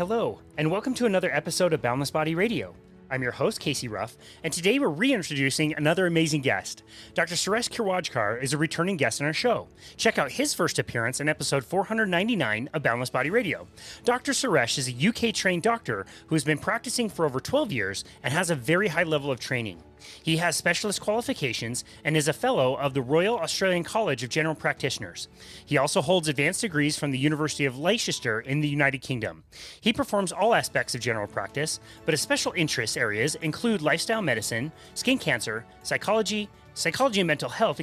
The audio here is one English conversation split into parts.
Hello, and welcome to another episode of Boundless Body Radio. I'm your host, Casey Ruff, and today we're reintroducing another amazing guest. Dr. Suresh Khirwadkar is a returning guest on our show. Check out his first appearance in episode 499 of Boundless Body Radio. Dr. Suresh is a UK-trained doctor who has been practicing for over 12 years and has a very high level of training. He has specialist qualifications and is a fellow of the Royal Australian College of General Practitioners. He also holds advanced degrees from the University of Leicester in the United Kingdom. He performs all aspects of general practice, but his special interest areas include lifestyle medicine, skin cancer, psychology and mental health,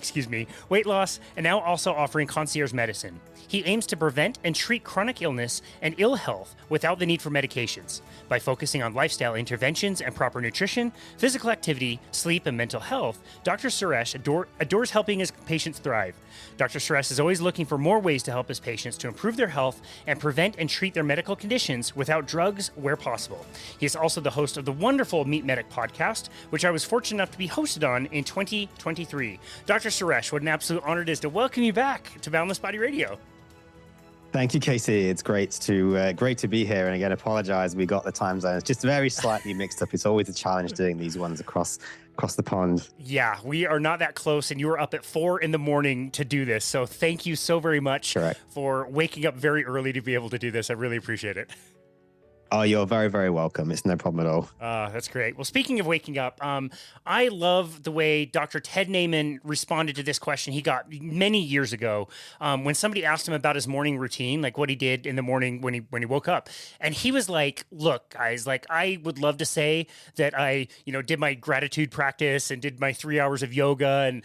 weight loss, and now also offering concierge medicine. He aims to prevent and treat chronic illness and ill health without the need for medications. By focusing on lifestyle interventions and proper nutrition, physical activity, sleep, and mental health, Dr. Suresh adores helping his patients thrive. Dr. Suresh is always looking for more ways to help his patients to improve their health and prevent and treat their medical conditions without drugs where possible. He is also the host of the wonderful Meet Medic podcast, which I was fortunate enough to be hosted on in 2023. Dr. Suresh, what an absolute honor it is to welcome you back to Boundless Body Radio. Thank you, Casey. It's great to be here. And again, apologize. We got the time zones just very slightly mixed up. It's always a challenge doing these ones across the pond. Yeah, we are not that close, and you were up at 4 a.m. to do this. So thank you so very much for waking up very early to be able to do this. I really appreciate it. Oh, you're very, very welcome. It's no problem at all. That's great. Well, speaking of waking up, I love the way Dr. Ted Naiman responded to this question he got many years ago when somebody asked him about his morning routine, like what he did in the morning when he woke up. And he was like, look, guys, like I would love to say that I, did my gratitude practice and did my 3 hours of yoga and,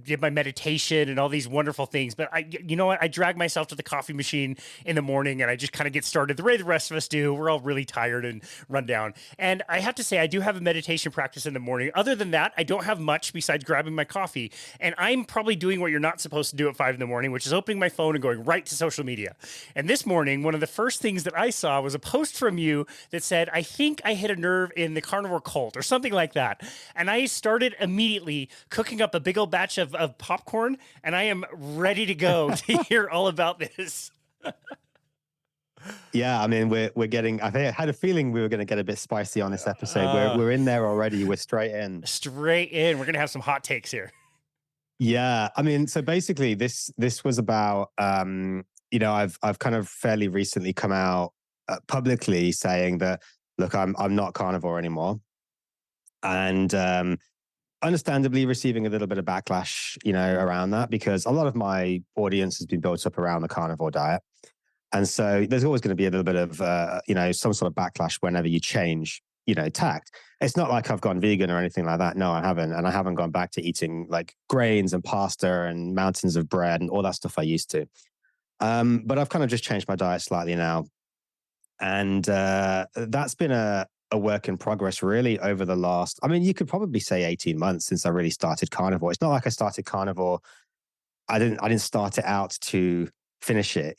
did my meditation and all these wonderful things. But I drag myself to the coffee machine in the morning and I just kind of get started the way the rest of us do. We're all really tired and run down. And I have to say, I do have a meditation practice in the morning. Other than that, I don't have much besides grabbing my coffee. And I'm probably doing what you're not supposed to do at 5 a.m, which is opening my phone and going right to social media. And this morning, one of the first things that I saw was a post from you that said, I think I hit a nerve in the Carnivore cult or something like that. And I started immediately cooking up a big old batch of popcorn, and I am ready to go to hear all about this. Yeah, I mean, we're getting. I had a feeling we were going to get a bit spicy on this episode. We're in there already. We're straight in. We're going to have some hot takes here. Yeah, I mean, so basically, this was about. I've kind of fairly recently come out publicly saying that, look, I'm not carnivore anymore, and understandably receiving a little bit of backlash, around that because a lot of my audience has been built up around the carnivore diet. And so there's always going to be a little bit of, some sort of backlash whenever you change, tact. It's not like I've gone vegan or anything like that. No, I haven't. And I haven't gone back to eating like grains and pasta and mountains of bread and all that stuff I used to. But I've kind of just changed my diet slightly now. And that's been a work in progress really over the last, you could probably say 18 months since I really started carnivore. It's not like I started carnivore. I didn't start it out to finish it,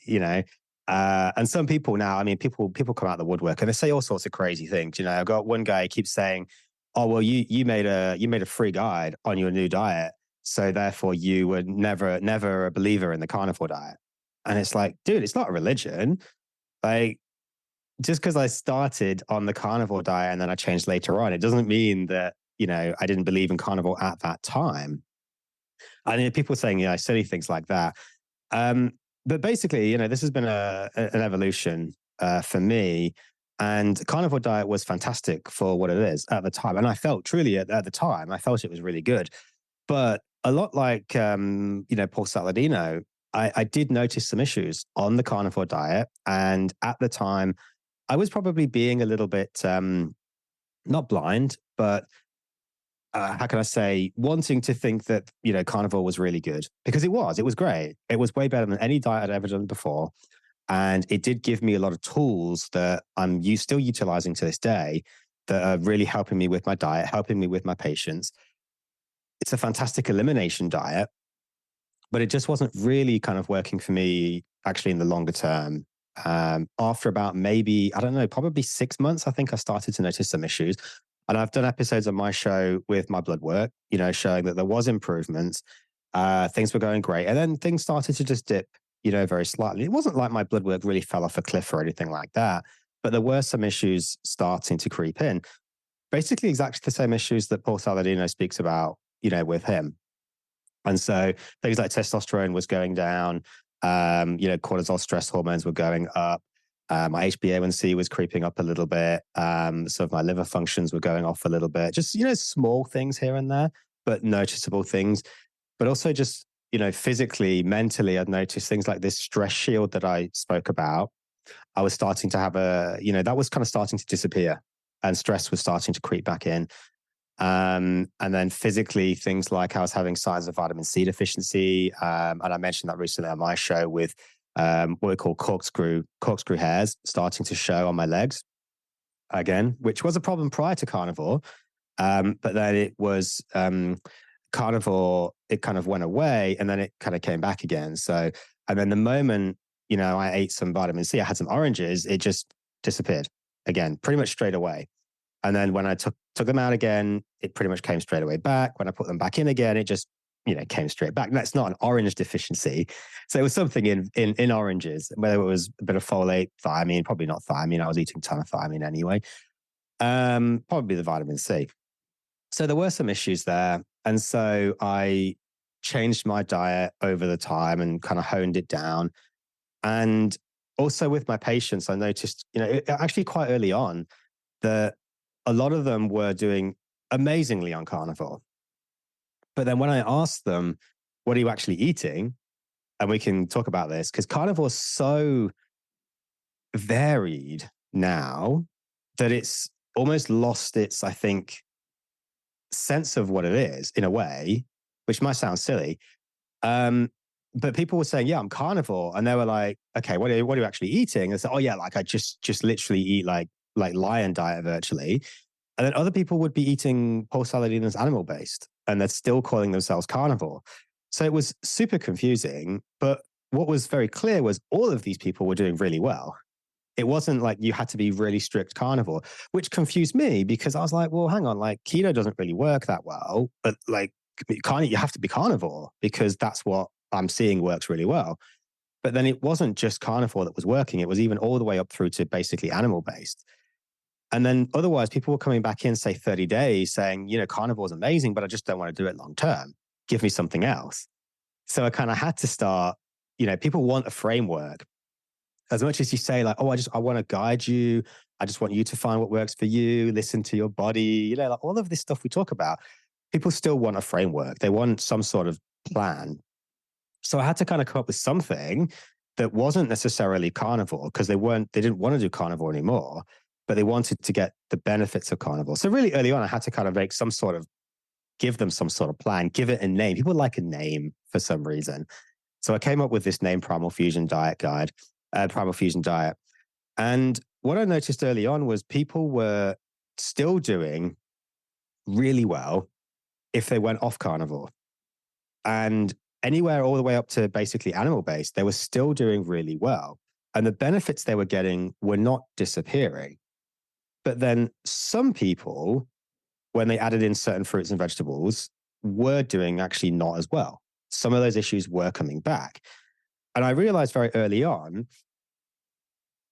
and some people now, people come out of the woodwork and they say all sorts of crazy things. I've got one guy who keeps saying, "Oh, well, you made a free guide on your new diet, so therefore you were never a believer in the carnivore diet." And it's like, dude, it's not a religion. Like, just because I started on the carnivore diet and then I changed later on, it doesn't mean that I didn't believe in carnivore at that time. And people saying silly things like that. But basically, this has been an evolution for me. And carnivore diet was fantastic for what it is at the time. And I felt truly at the time, I felt it was really good. But a lot like, Paul Saladino, I did notice some issues on the carnivore diet. And at the time, I was probably being a little bit, not blind, but how can I say, wanting to think that, carnivore was really good because it was great. It was way better than any diet I'd ever done before. And it did give me a lot of tools that I'm still utilizing to this day that are really helping me with my diet, helping me with my patients. It's a fantastic elimination diet, but it just wasn't really kind of working for me actually in the longer term. After about probably 6 months, I think I started to notice some issues. And I've done episodes on my show with my blood work, showing that there was improvements. Things were going great. And then things started to just dip, very slightly. It wasn't like my blood work really fell off a cliff or anything like that. But there were some issues starting to creep in. Basically, exactly the same issues that Paul Saladino speaks about, with him. And so things like testosterone was going down, cortisol stress hormones were going up. My HbA1c was creeping up a little bit. Some of my liver functions were going off a little bit. Just, small things here and there, but noticeable things. But also just, physically, mentally, I'd noticed things like this stress shield that I spoke about. I was starting to have that was kind of starting to disappear, and stress was starting to creep back in. And then physically, things like I was having signs of vitamin C deficiency. And I mentioned that recently on my show with what we call corkscrew hairs starting to show on my legs again, which was a problem prior to carnivore. But then it was carnivore, it kind of went away and then it kind of came back again. So, and then the moment, I ate some vitamin C, I had some oranges, it just disappeared again, pretty much straight away. And then when I took them out again, it pretty much came straight away back. When I put them back in again, it just, came straight back. And that's not an orange deficiency. So it was something in oranges, whether it was a bit of folate, thiamine, probably not thiamine. I was eating a ton of thiamine anyway. Probably the vitamin C. So there were some issues there. And so I changed my diet over the time and kind of honed it down. And also with my patients, I noticed, actually quite early on that a lot of them were doing amazingly on carnivore. But then when I asked them, what are you actually eating? And we can talk about this because carnivore is so varied now that it's almost lost its, I think, sense of what it is in a way, which might sound silly. But people were saying, yeah, I'm carnivore. And they were like, okay, what are you actually eating? And I said, oh yeah, like I just literally eat like lion diet virtually. And then other people would be eating Paul Saladino's animal-based and they're still calling themselves carnivore. So it was super confusing. But what was very clear was all of these people were doing really well. It wasn't like you had to be really strict carnivore, which confused me because I was like, well, hang on, like keto doesn't really work that well, but like you have to be carnivore because that's what I'm seeing works really well. But then it wasn't just carnivore that was working. It was even all the way up through to basically animal-based. And then otherwise, people were coming back in, say, 30 days saying, carnivore is amazing, but I just don't want to do it long term. Give me something else. So I kind of had to start, people want a framework. As much as you say like, oh, I want to guide you. I just want you to find what works for you, listen to your body, like all of this stuff we talk about. People still want a framework. They want some sort of plan. So I had to kind of come up with something that wasn't necessarily carnivore because they didn't want to do carnivore anymore, but they wanted to get the benefits of carnivore. So really early on, I had to kind of give them some sort of plan, give it a name. People like a name for some reason. So I came up with this name, Primal Fusion Diet. And what I noticed early on was people were still doing really well if they went off carnivore. And anywhere all the way up to basically animal-based, they were still doing really well. And the benefits they were getting were not disappearing. But then some people, when they added in certain fruits and vegetables, were doing actually not as well. Some of those issues were coming back. And I realized very early on,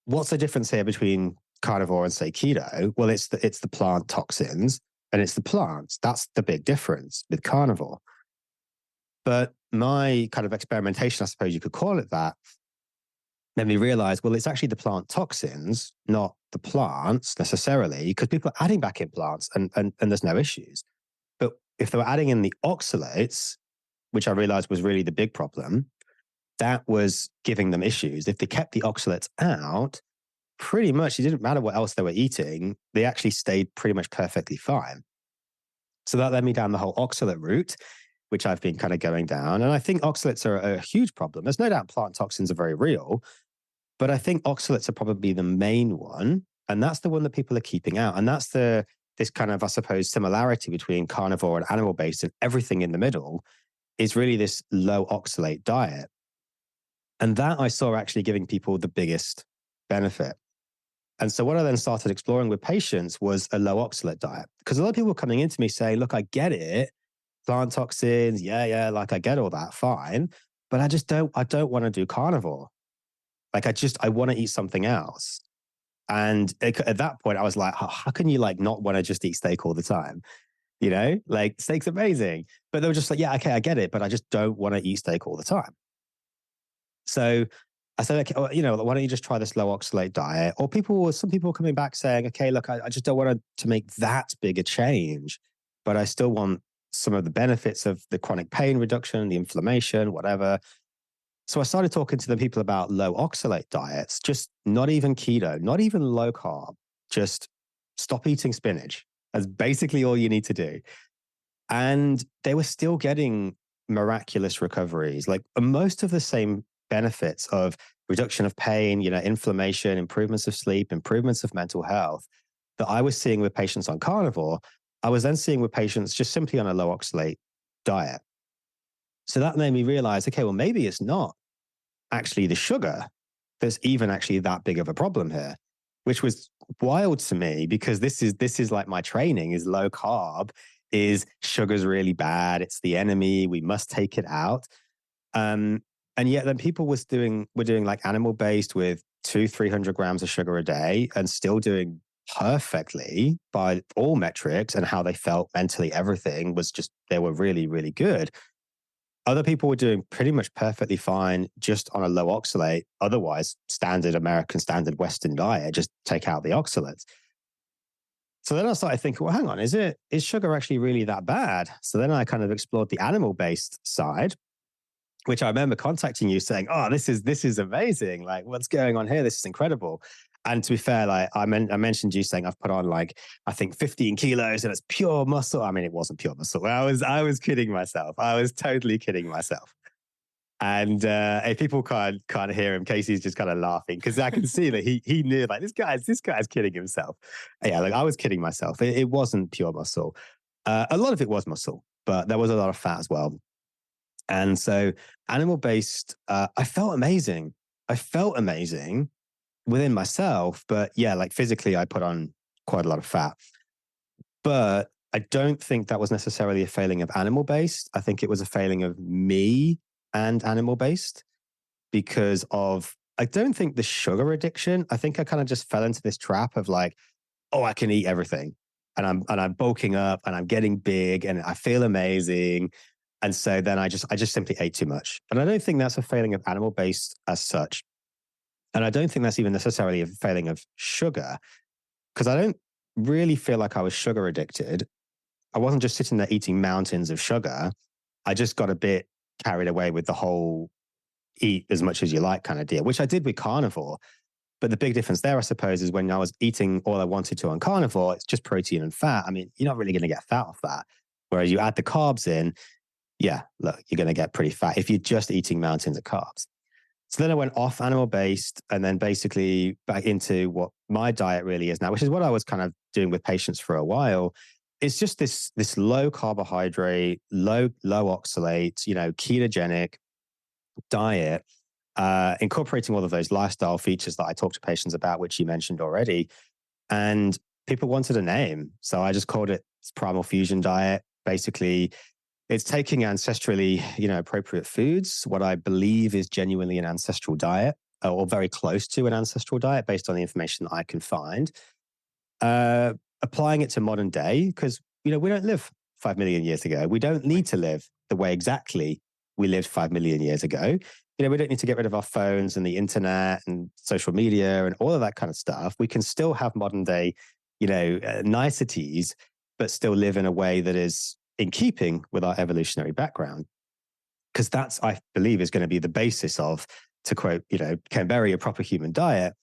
what's the difference here between carnivore and say keto? Well, it's the plant toxins and it's the plants. That's the big difference with carnivore. But my kind of experimentation, I suppose you could call it that, made me realize, well, it's actually the plant toxins, not the plants necessarily, because people are adding back in plants and there's no issues. But if they were adding in the oxalates, which I realized was really the big problem, that was giving them issues. If they kept the oxalates out, pretty much it didn't matter what else they were eating, they actually stayed pretty much perfectly fine. So that led me down the whole oxalate route, which I've been kind of going down. And I think oxalates are a huge problem. There's no doubt plant toxins are very real, but I think oxalates are probably the main one. And that's the one that people are keeping out. And that's this kind of, I suppose, similarity between carnivore and animal-based, and everything in the middle is really this low oxalate diet. And that I saw actually giving people the biggest benefit. And so what I then started exploring with patients was a low oxalate diet. Because a lot of people were coming into me saying, look, I get it. Plant toxins, yeah, like I get all that, fine. But I don't want to do carnivore. Like I want to eat something else. And at that point, I was like, how can you like not want to just eat steak all the time? Like steak's amazing. But they were just like, yeah, okay, I get it, but I just don't want to eat steak all the time. So I said, okay, well, why don't you just try this low oxalate diet? Or some people coming back saying, okay, look, I just don't want to make that big a change, but I still want some of the benefits of the chronic pain reduction, the inflammation, whatever. So I started talking to the people about low oxalate diets, just not even keto, not even low carb, just stop eating spinach. That's basically all you need to do. And they were still getting miraculous recoveries, like most of the same benefits of reduction of pain, inflammation, improvements of sleep, improvements of mental health that I was seeing with patients on carnivore, I was then seeing with patients just simply on a low oxalate diet. So that made me realize, okay, well, maybe it's not actually the sugar that's even actually that big of a problem here, which was wild to me because this is like my training is low carb, is sugar's really bad. It's the enemy. We must take it out. And yet then people were doing like animal based with 200-300 grams of sugar a day and still doing perfectly by all metrics, and how they felt mentally, everything was just, they were really, really good. Other people were doing pretty much perfectly fine just on a low oxalate, otherwise standard American, standard Western diet, just take out the oxalates. So then I started thinking, well, hang on, is sugar actually really that bad? So then I kind of explored the animal-based side, which I remember contacting you saying, oh, this is amazing. Like, what's going on here? This is incredible. And to be fair, like I mentioned you saying I've put on like, I think 15 kilos and it's pure muscle. I mean, it wasn't pure muscle. I was kidding myself. I was totally kidding myself. And if people can't hear him, Casey's just kind of laughing because I can see that he knew like this guy's kidding himself. Yeah, like I was kidding myself. It wasn't pure muscle. A lot of it was muscle, but there was a lot of fat as well. And so animal based, I felt amazing. I felt amazing within myself, but yeah, like physically, I put on quite a lot of fat. But I don't think that was necessarily a failing of animal based. I think it was a failing of me and animal based because of, I don't think the sugar addiction. I think I kind of just fell into this trap of like, oh, I can eat everything. And I'm bulking up and I'm getting big and I feel amazing. And so then I just simply ate too much. And I don't think that's a failing of animal based as such. And I don't think that's even necessarily a failing of sugar, because I don't really feel like I was sugar addicted. I wasn't just sitting there eating mountains of sugar. I just got a bit carried away with the whole eat as much as you like kind of deal, which I did with carnivore. But the big difference there, I suppose, is when I was eating all I wanted to on carnivore, it's just protein and fat. I mean, you're not really going to get fat off that. Whereas you add the carbs in, yeah, look, you're going to get pretty fat if you're just eating mountains of carbs. So then I went off animal based and then basically back into what my diet really is now, which is what I was kind of doing with patients for a while. It's just this low carbohydrate, low oxalate, ketogenic diet, incorporating all of those lifestyle features that I talk to patients about, which you mentioned already. And people wanted a name. So I just called it Primal Fusion Diet. Basically, it's taking ancestrally, appropriate foods, what I believe is genuinely an ancestral diet or very close to an ancestral diet based on the information that I can find, applying it to modern day because, we don't live 5 million years ago. We don't need to live the way exactly we lived 5 million years ago. We don't need to get rid of our phones and the internet and social media and all of that kind of stuff. We can still have modern day, niceties, but still live in a way that is in keeping with our evolutionary background. Because that's, I believe, is going to be the basis of, to quote, Canberra, a proper human diet.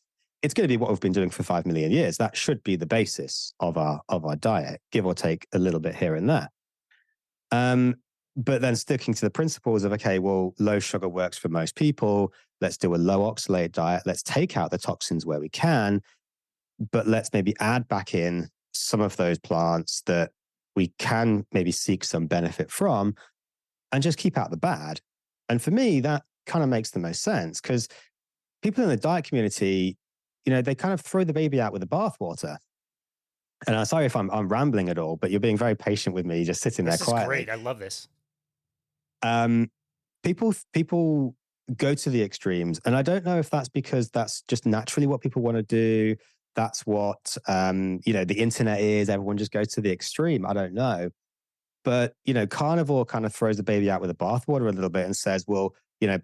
It's going to be what we've been doing for 5 million years. That should be the basis of our diet, give or take a little bit here and there. But then sticking to the principles of, okay, well, low sugar works for most people. Let's do a low oxalate diet. Let's take out the toxins where we can, but let's maybe add back in some of those plants that we can maybe seek some benefit from and just keep out the bad. And for me, that kind of makes the most sense because people in the diet community, they kind of throw the baby out with the bathwater. And I'm sorry if I'm rambling at all, but you're being very patient with me, just sitting there quietly. This is great. I love this. People go to the extremes. And I don't know if that's because that's just naturally what people want to do. that's what, the internet is. Everyone just goes to the extreme. I don't know. But, carnivore kind of throws the baby out with the bathwater a little bit and says, well,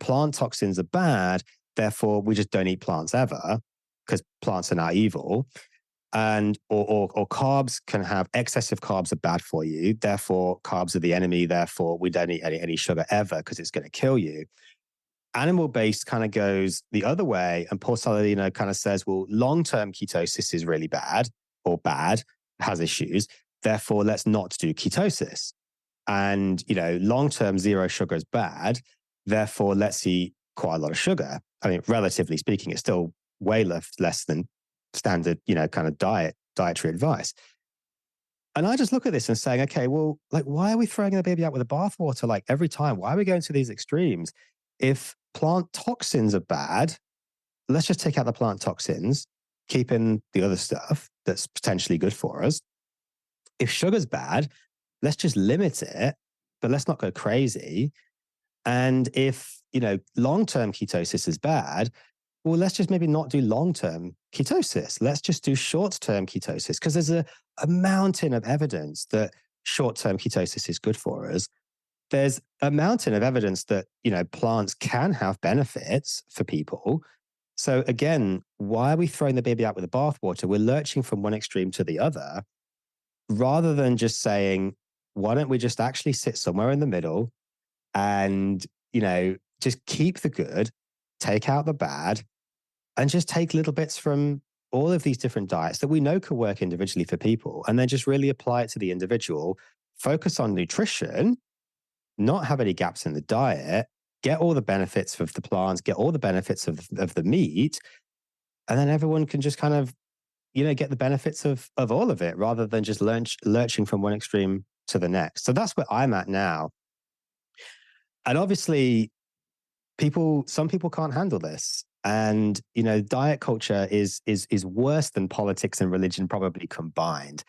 plant toxins are bad. Therefore, we just don't eat plants ever because plants are not evil. And or carbs can have excessive carbs are bad for you. Therefore, carbs are the enemy. Therefore, we don't eat any sugar ever because it's going to kill you. Animal-based kind of goes the other way. And Paul Saladino kind of says, well, long-term ketosis is really bad or has issues. Therefore, let's not do ketosis. And, long-term zero sugar is bad. Therefore, let's eat quite a lot of sugar. I mean, relatively speaking, it's still way less than standard, kind of dietary advice. And I just look at this and saying, okay, well, like, why are we throwing the baby out with the bathwater? Like every time, why are we going to these extremes? If plant toxins are bad, let's just take out the plant toxins, keep in the other stuff that's potentially good for us. If sugar's bad, let's just limit it, but let's not go crazy. And if, long-term ketosis is bad, well, let's just maybe not do long-term ketosis. Let's just do short-term ketosis because there's a mountain of evidence that short-term ketosis is good for us. There's a mountain of evidence that, plants can have benefits for people. So again, why are we throwing the baby out with the bathwater? We're lurching from one extreme to the other rather than just saying, why don't we just actually sit somewhere in the middle and, just keep the good, take out the bad, and just take little bits from all of these different diets that we know can work individually for people, and then just really apply it to the individual, focus on nutrition, not have any gaps in the diet, get all the benefits of the plants, get all the benefits of the meat, and then everyone can just kind of, get the benefits of all of it rather than just lurching from one extreme to the next. So that's where I'm at now. And obviously, some people can't handle this. And, diet culture is worse than politics and religion probably combined.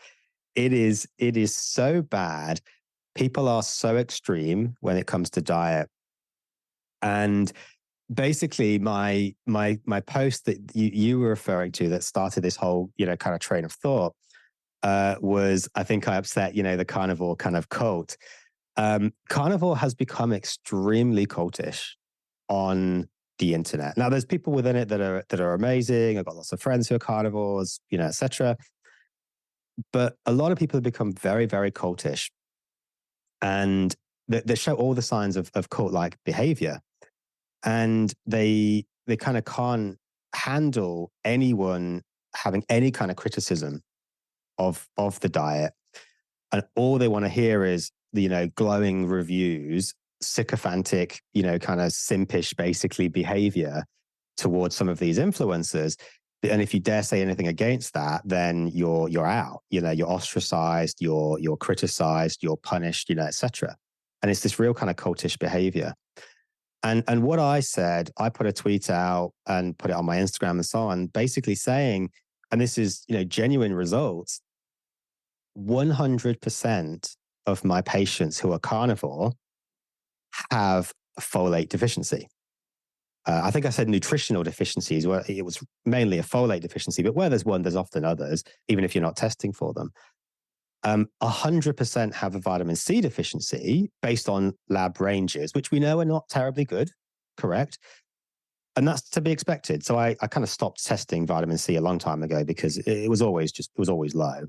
It is so bad. People are so extreme when it comes to diet. And basically my post that you were referring to that started this whole, kind of train of thought was, I think I upset, the carnivore kind of cult. Carnivore has become extremely cultish on the internet. Now, there's people within it that are amazing. I've got lots of friends who are carnivores, etc. But a lot of people have become very, very cultish, and they show all the signs of cult-like behavior, and they kind of can't handle anyone having any kind of criticism of the diet, and all they want to hear is glowing reviews, sycophantic, kind of simpish, basically behavior towards some of these influencers. And if you dare say anything against that, then you're out. You're ostracized, you're criticized, you're punished, etc. And it's this real kind of cultish behavior. And what I said, I put a tweet out and put it on my Instagram and so on, basically saying, and this is genuine results, 100% of my patients who are carnivore have folate deficiency. I think I said nutritional deficiencies, where it was mainly a folate deficiency, but where there's one, there's often others, even if you're not testing for them. 100% have a vitamin C deficiency based on lab ranges, which we know are not terribly good, correct? And that's to be expected. So I kind of stopped testing vitamin C a long time ago because it was always low.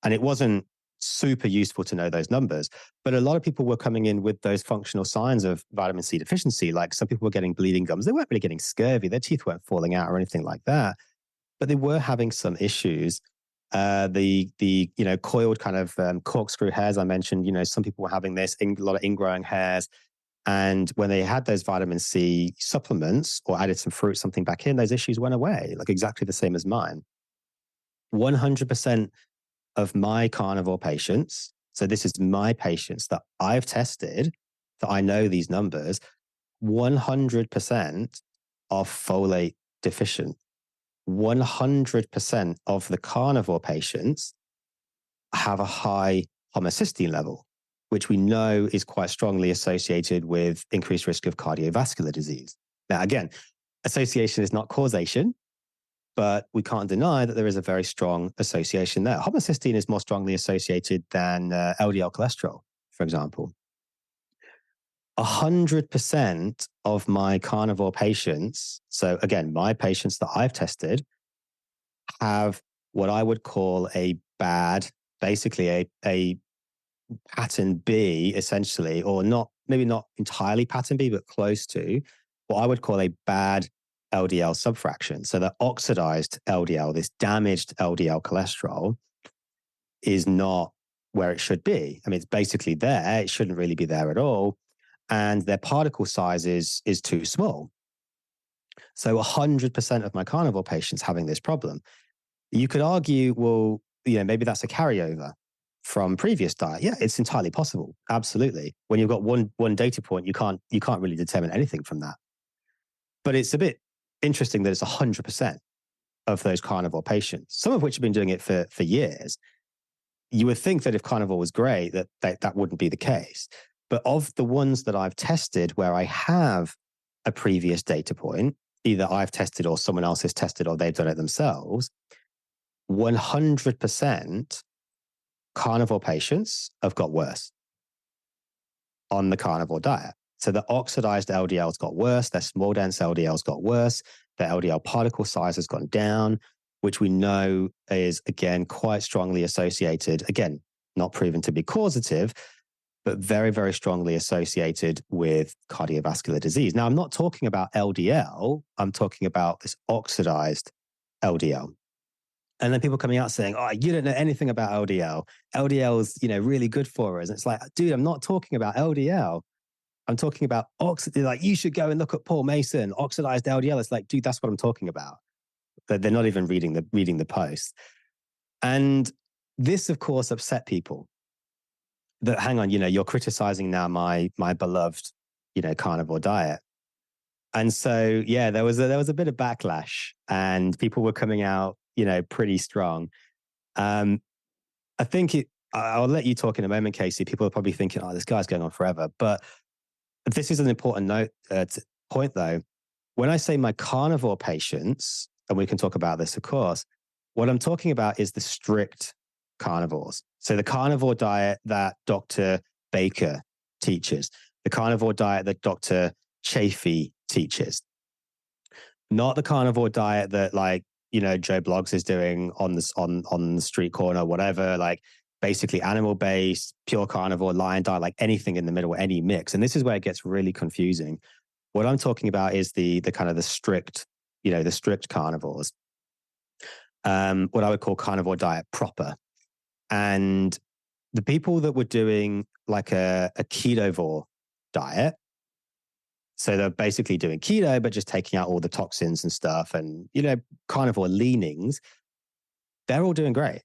And it wasn't super useful to know those numbers. But a lot of people were coming in with those functional signs of vitamin C deficiency. Like some people were getting bleeding gums. They weren't really getting scurvy. Their teeth weren't falling out or anything like that. But they were having some issues. The coiled kind of corkscrew hairs I mentioned, some people were having this, a lot of ingrowing hairs. And when they had those vitamin C supplements or added some fruit, something back in, those issues went away, like exactly the same as mine. 100% of my carnivore patients, so this is my patients that I've tested, that I know these numbers, 100% are folate deficient. 100% of the carnivore patients have a high homocysteine level, which we know is quite strongly associated with increased risk of cardiovascular disease. Now, again, association is not causation. but we can't deny that there is a very strong association there. Homocysteine is more strongly associated than LDL cholesterol, for example. 100% of my carnivore patients, so again, my patients that I've tested, have what I would call a bad, basically a pattern B, essentially, or not, maybe not entirely pattern B, but close to what I would call a bad LDL subfraction. So the oxidized LDL, this damaged LDL cholesterol, is not where it should be. I mean, it's basically there. It shouldn't really be there at all. And their particle size is too small. So 100% of my carnivore patients having this problem. You could argue, well, maybe that's a carryover from previous diet. Yeah, it's entirely possible. Absolutely. When you've got one data point, you can't really determine anything from that. But it's a bit interesting that it's 100% of those carnivore patients, some of which have been doing it for years. You would think that if carnivore was great, that wouldn't be the case. But of the ones that I've tested where I have a previous data point, either I've tested or someone else has tested or they've done it themselves, 100% carnivore patients have got worse on the carnivore diet. So the oxidized LDLs got worse, their small dense LDLs got worse, their LDL particle size has gone down, which we know is, again, quite strongly associated, again, not proven to be causative, but very, very strongly associated with cardiovascular disease. Now, I'm not talking about LDL, I'm talking about this oxidized LDL. And then people coming out saying, oh, you don't know anything about LDL. LDL is, really good for us. And it's like, dude, I'm not talking about LDL. I'm talking about like, you should go and look at Paul Mason, oxidized LDL. It's like, dude, that's what I'm talking about. But they're not even reading the post. And this, of course, upset people. That hang on, you're criticizing now my beloved, carnivore diet. And so, yeah, there was a bit of backlash, and people were coming out, pretty strong. I think I'll let you talk in a moment, Casey. People are probably thinking, oh, this guy's going on forever. But this is an important point, though. When I say my carnivore patients, and we can talk about this, of course, what I'm talking about is the strict carnivores. So the carnivore diet that Dr. Baker teaches, the carnivore diet that Dr. Chafee teaches, not the carnivore diet that Joe Bloggs is doing on the street corner, whatever, like basically animal-based, pure carnivore, lion diet, like anything in the middle, any mix. And this is where it gets really confusing. What I'm talking about is the kind of the strict carnivores, what I would call carnivore diet proper. And the people that were doing like a ketovore diet, so they're basically doing keto, but just taking out all the toxins and stuff and, carnivore leanings, they're all doing great.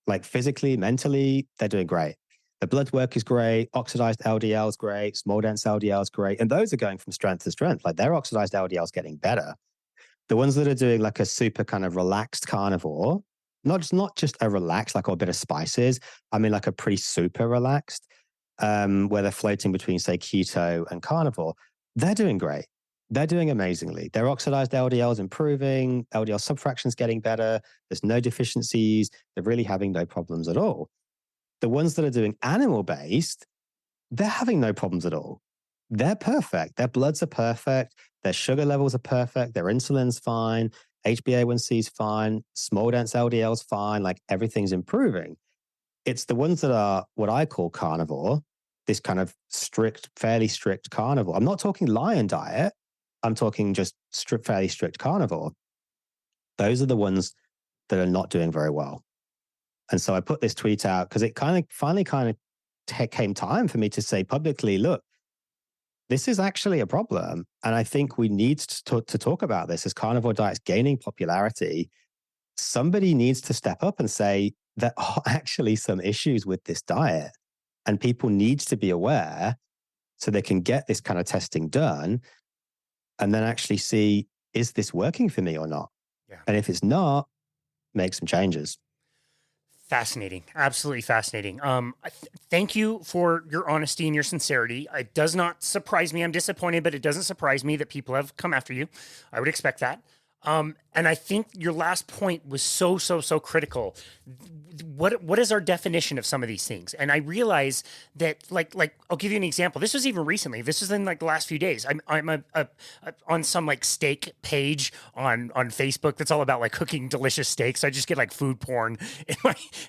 Like physically, mentally, they're doing great. The blood work is great. Oxidized LDL is great. Small dense LDL is great. And those are going from strength to strength. Like their oxidized LDL is getting better. The ones that are doing like a super kind of relaxed carnivore, not just a relaxed, like a bit of spices. I mean, like a pretty super relaxed, where they're floating between, say, keto and carnivore. They're doing great. They're doing amazingly. Their oxidized LDL is improving. LDL subfraction's getting better. There's no deficiencies. They're really having no problems at all. The ones that are doing animal-based, they're having no problems at all. They're perfect. Their bloods are perfect. Their sugar levels are perfect. Their insulin's fine. HbA1c is fine. Small dense LDL is fine. Like everything's improving. It's the ones that are what I call carnivore, this kind of fairly strict carnivore. I'm not talking lion diet. I'm talking just fairly strict carnivore. Those are the ones that are not doing very well. And so I put this tweet out because it finally came time for me to say publicly, look, this is actually a problem. And I think we need to talk about this as carnivore diets gaining popularity. Somebody needs to step up and say there are actually some issues with this diet and people need to be aware so they can get this kind of testing done and then actually see, is this working for me or not? Yeah. And if it's not, make some changes. Fascinating. Absolutely fascinating. Thank you for your honesty and your sincerity. It does not surprise me. I'm disappointed, but it doesn't surprise me that people have come after you. I would expect that. And I think your last point was so critical. What is our definition of some of these things? And I realize that like I'll give you an example. This was even recently. This was in like the last few days. I'm on some like steak page on Facebook that's all about like cooking delicious steaks. So I just get like food porn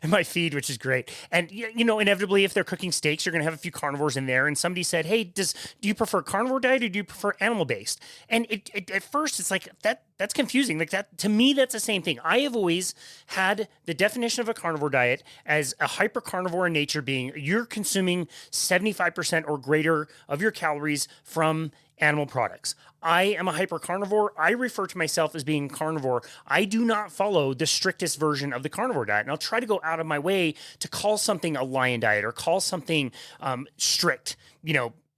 in my feed, which is great. And inevitably, if they're cooking steaks, you're gonna have a few carnivores in there. And somebody said, "Hey, do you prefer carnivore diet or do you prefer animal based?" And it at first it's like that's confusing. Like that to me, that's the same thing. I have always had the definition of a carnivore diet as a hyper carnivore in nature, being you're consuming 75% or greater of your calories from animal products. I am a hyper carnivore. I refer to myself as being carnivore. I do not follow the strictest version of the carnivore diet. And I'll try to go out of my way to call something a lion diet or call something strict,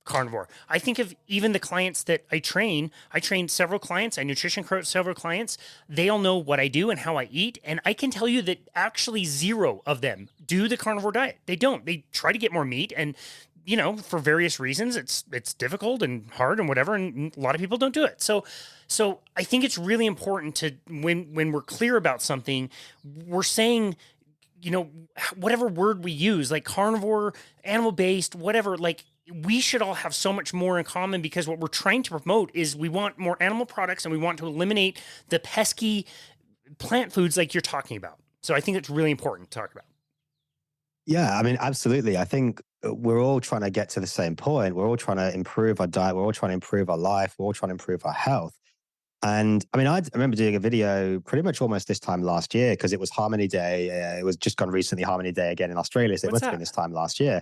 carnivore. I think of even the clients that I train several clients, I nutrition coach several clients. They all know what I do and how I eat. And I can tell you that actually 0 of them do the carnivore diet. They don't. They try to get more meat. And, for various reasons, it's difficult and hard and whatever. And a lot of people don't do it. So I think it's really important to, when we're clear about something, we're saying, whatever word we use, like carnivore, animal based, whatever, like, we should all have so much more in common, because what we're trying to promote is we want more animal products and we want to eliminate the pesky plant foods like you're talking about. So I think it's really important to talk about. Yeah, I mean, absolutely. I think we're all trying to get to the same point. We're all trying to improve our diet. We're all trying to improve our life. We're all trying to improve our health. And I mean, I remember doing a video pretty much almost this time last year, because it was Harmony Day. It was just gone recently, Harmony Day again in Australia. So it must have been this time last year.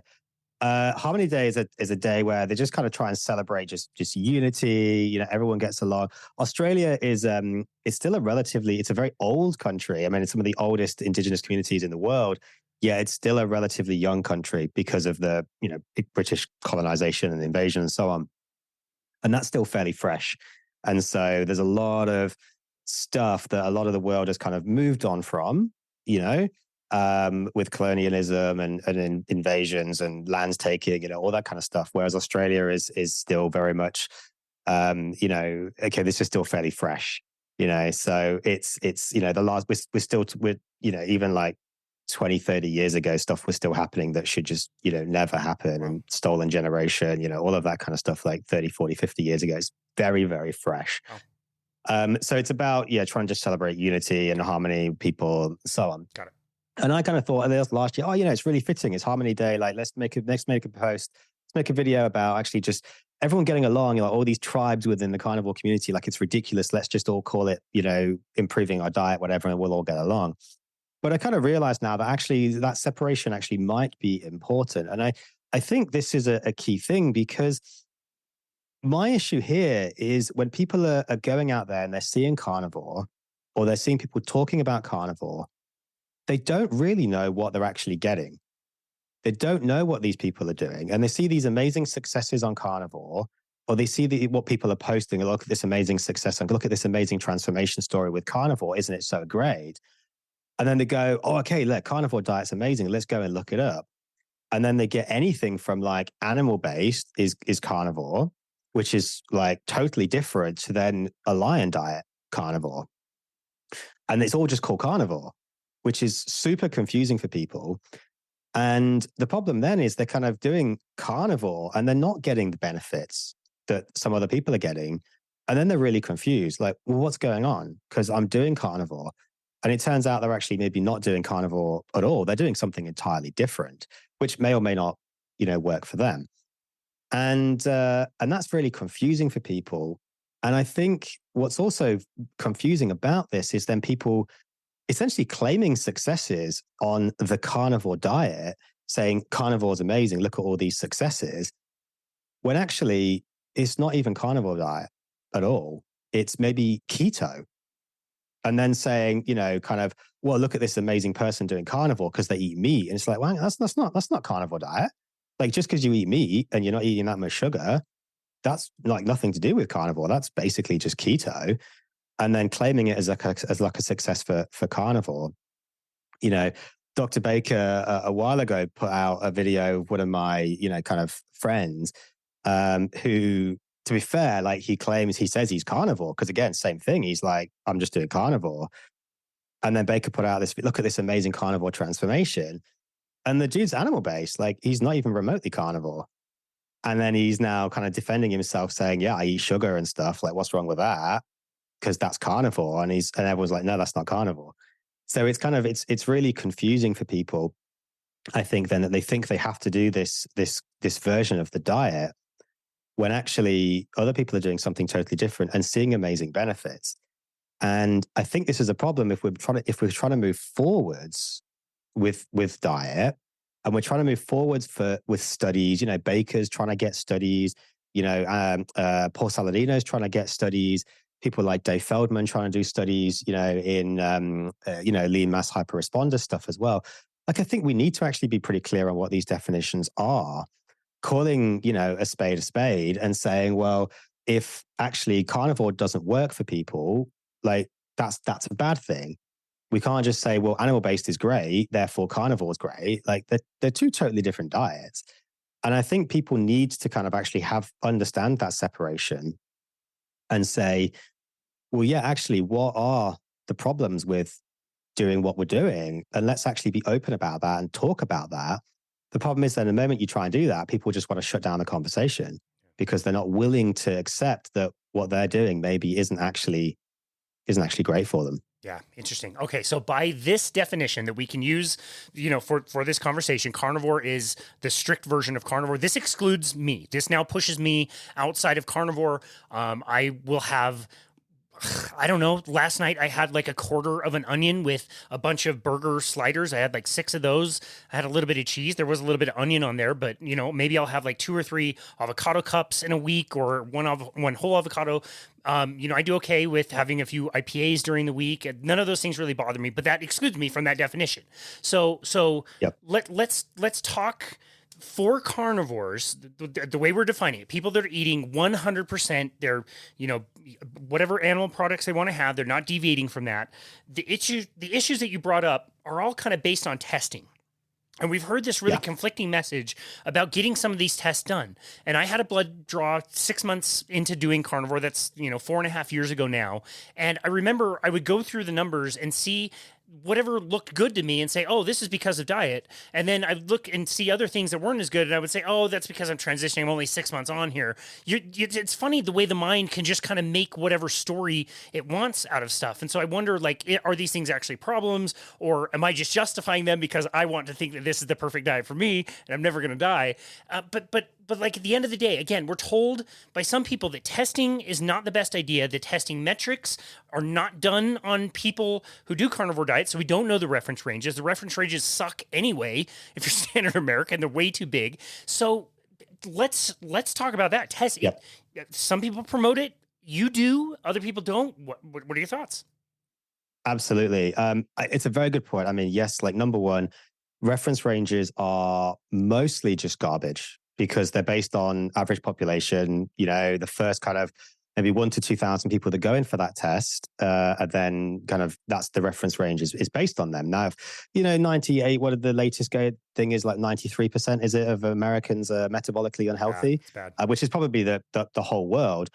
Harmony Day is a day where they just kind of try and celebrate just unity. Everyone gets along. Australia is it's still it's a very old country. I mean, it's some of the oldest indigenous communities in the world. Yeah, it's still a relatively young country because of the British colonization and invasion and so on, and that's still fairly fresh. And so there's a lot of stuff that a lot of the world has kind of moved on from, with colonialism and invasions and lands taking, all that kind of stuff. Whereas Australia is still very much, okay, this is still fairly fresh, so it's, the last, we're even like 20, 30 years ago, stuff was still happening that should just, never happen, and stolen generation, all of that kind of stuff, like 30, 40, 50 years ago. It's very, very fresh. So it's about, trying to just celebrate unity and harmony, people, so on. Got it. And I kind of thought last year, it's really fitting. It's Harmony Day. Like, let's make a post. Let's make a video about actually just everyone getting along, like all these tribes within the carnivore community. Like, it's ridiculous. Let's just all call it, improving our diet, whatever, and we'll all get along. But I kind of realized now that actually that separation actually might be important. And I think this is a key thing, because my issue here is when people are going out there and they're seeing carnivore, or they're seeing people talking about carnivore, they don't really know what they're actually getting. They don't know what these people are doing. And they see these amazing successes on carnivore, or they see what people are posting. Look at this amazing success, and look at this amazing transformation story with carnivore. Isn't it so great? And then they go, oh, okay, look, carnivore diet's amazing. Let's go and look it up. And then they get anything from like animal-based is carnivore, which is like totally different to then a lion diet carnivore. And it's all just called carnivore, which is super confusing for people. And the problem then is they're kind of doing carnivore and they're not getting the benefits that some other people are getting. And then they're really confused, like, well, what's going on? Because I'm doing carnivore. And it turns out they're actually maybe not doing carnivore at all. They're doing something entirely different, which may or may not, work for them. And that's really confusing for people. And I think what's also confusing about this is then people essentially claiming successes on the carnivore diet, saying carnivore is amazing, look at all these successes, when actually it's not even carnivore diet at all. It's maybe keto. And then saying, kind of, well, look at this amazing person doing carnivore because they eat meat. And it's like, well, that's not carnivore diet. Like, just because you eat meat and you're not eating that much sugar, that's like nothing to do with carnivore. That's basically just keto. And then claiming it as like a success for carnivore. Dr. Baker a while ago put out a video of one of my, kind of friends who to be fair, like he says he's carnivore, because again, same thing. He's like, I'm just doing carnivore. And then Baker put out this, look at this amazing carnivore transformation. And the dude's animal based, like he's not even remotely carnivore. And then he's now kind of defending himself saying, yeah, I eat sugar and stuff. Like, what's wrong with that? Because that's carnivore. And everyone's like, no, that's not carnivore. So it's kind of, it's really confusing for people. I think then that they think they have to do this version of the diet when actually other people are doing something totally different and seeing amazing benefits. And I think this is a problem if we're trying to move forwards with diet, and we're trying to move forwards with studies. You know, Baker's trying to get studies. You know, Paul Saladino's trying to get studies. People like Dave Feldman trying to do studies. You know, in lean mass hyperresponder stuff as well. Like, I think we need to actually be pretty clear on what these definitions are, calling, you know, a spade, and saying, well, if actually carnivore doesn't work for people, like that's a bad thing. We can't just say, well, animal-based is great, therefore carnivore is great. Like they're two totally different diets. And I think people need to kind of actually understand that separation and say, well, yeah, actually, what are the problems with doing what we're doing? And let's actually be open about that and talk about that. The problem is that the moment you try and do that, people just want to shut down the conversation because they're not willing to accept that what they're doing maybe isn't actually great for them. Yeah, interesting. Okay, so by this definition that we can use, you know, for this conversation, carnivore is the strict version of carnivore. This excludes me. This now pushes me outside of carnivore. I will have, I don't know, last night I had like a quarter of an onion with a bunch of burger sliders. I had like 6 of those. I had a little bit of cheese. There was a little bit of onion on there, but you know, maybe I'll have like 2 or 3 avocado cups in a week, or one whole avocado. You know, I do okay with having a few IPAs during the week. None of those things really bother me, but that excludes me from that definition. So yep. let's talk for carnivores, the way we're defining it. People that are eating 100%, they're, you know, whatever animal products they want to have, they're not deviating from that. The issues that you brought up are all kind of based on testing. And we've heard this really conflicting message about getting some of these tests done. And I had a blood draw 6 months into doing carnivore. That's, you know, 4.5 years ago now. And I remember I would go through the numbers and see whatever looked good to me and say, oh, this is because of diet. And then I'd look and see other things that weren't as good. And I would say, oh, that's because I'm transitioning. I'm only 6 months on here. It's funny the way the mind can just kind of make whatever story it wants out of stuff. And so I wonder, like, are these things actually problems, or am I just justifying them because I want to think that this is the perfect diet for me and I'm never going to die? But like at the end of the day, again, we're told by some people that testing is not the best idea. The testing metrics are not done on people who do carnivore diets, so we don't know the reference ranges. The reference ranges suck anyway if you're standard American. They're way too big. So let's talk about that. Test. Yep. Some people promote it. You do. Other people don't. What are your thoughts? Absolutely. It's a very good point. I mean, yes, like number one, reference ranges are mostly just garbage, because they're based on average population. You know, the first kind of maybe 1,000 to 2,000 people that go in for that test, and then kind of that's the reference range is based on them. Now, you know, 98, what the latest thing is, like 93%, is it, of Americans are metabolically unhealthy, which is probably the whole world.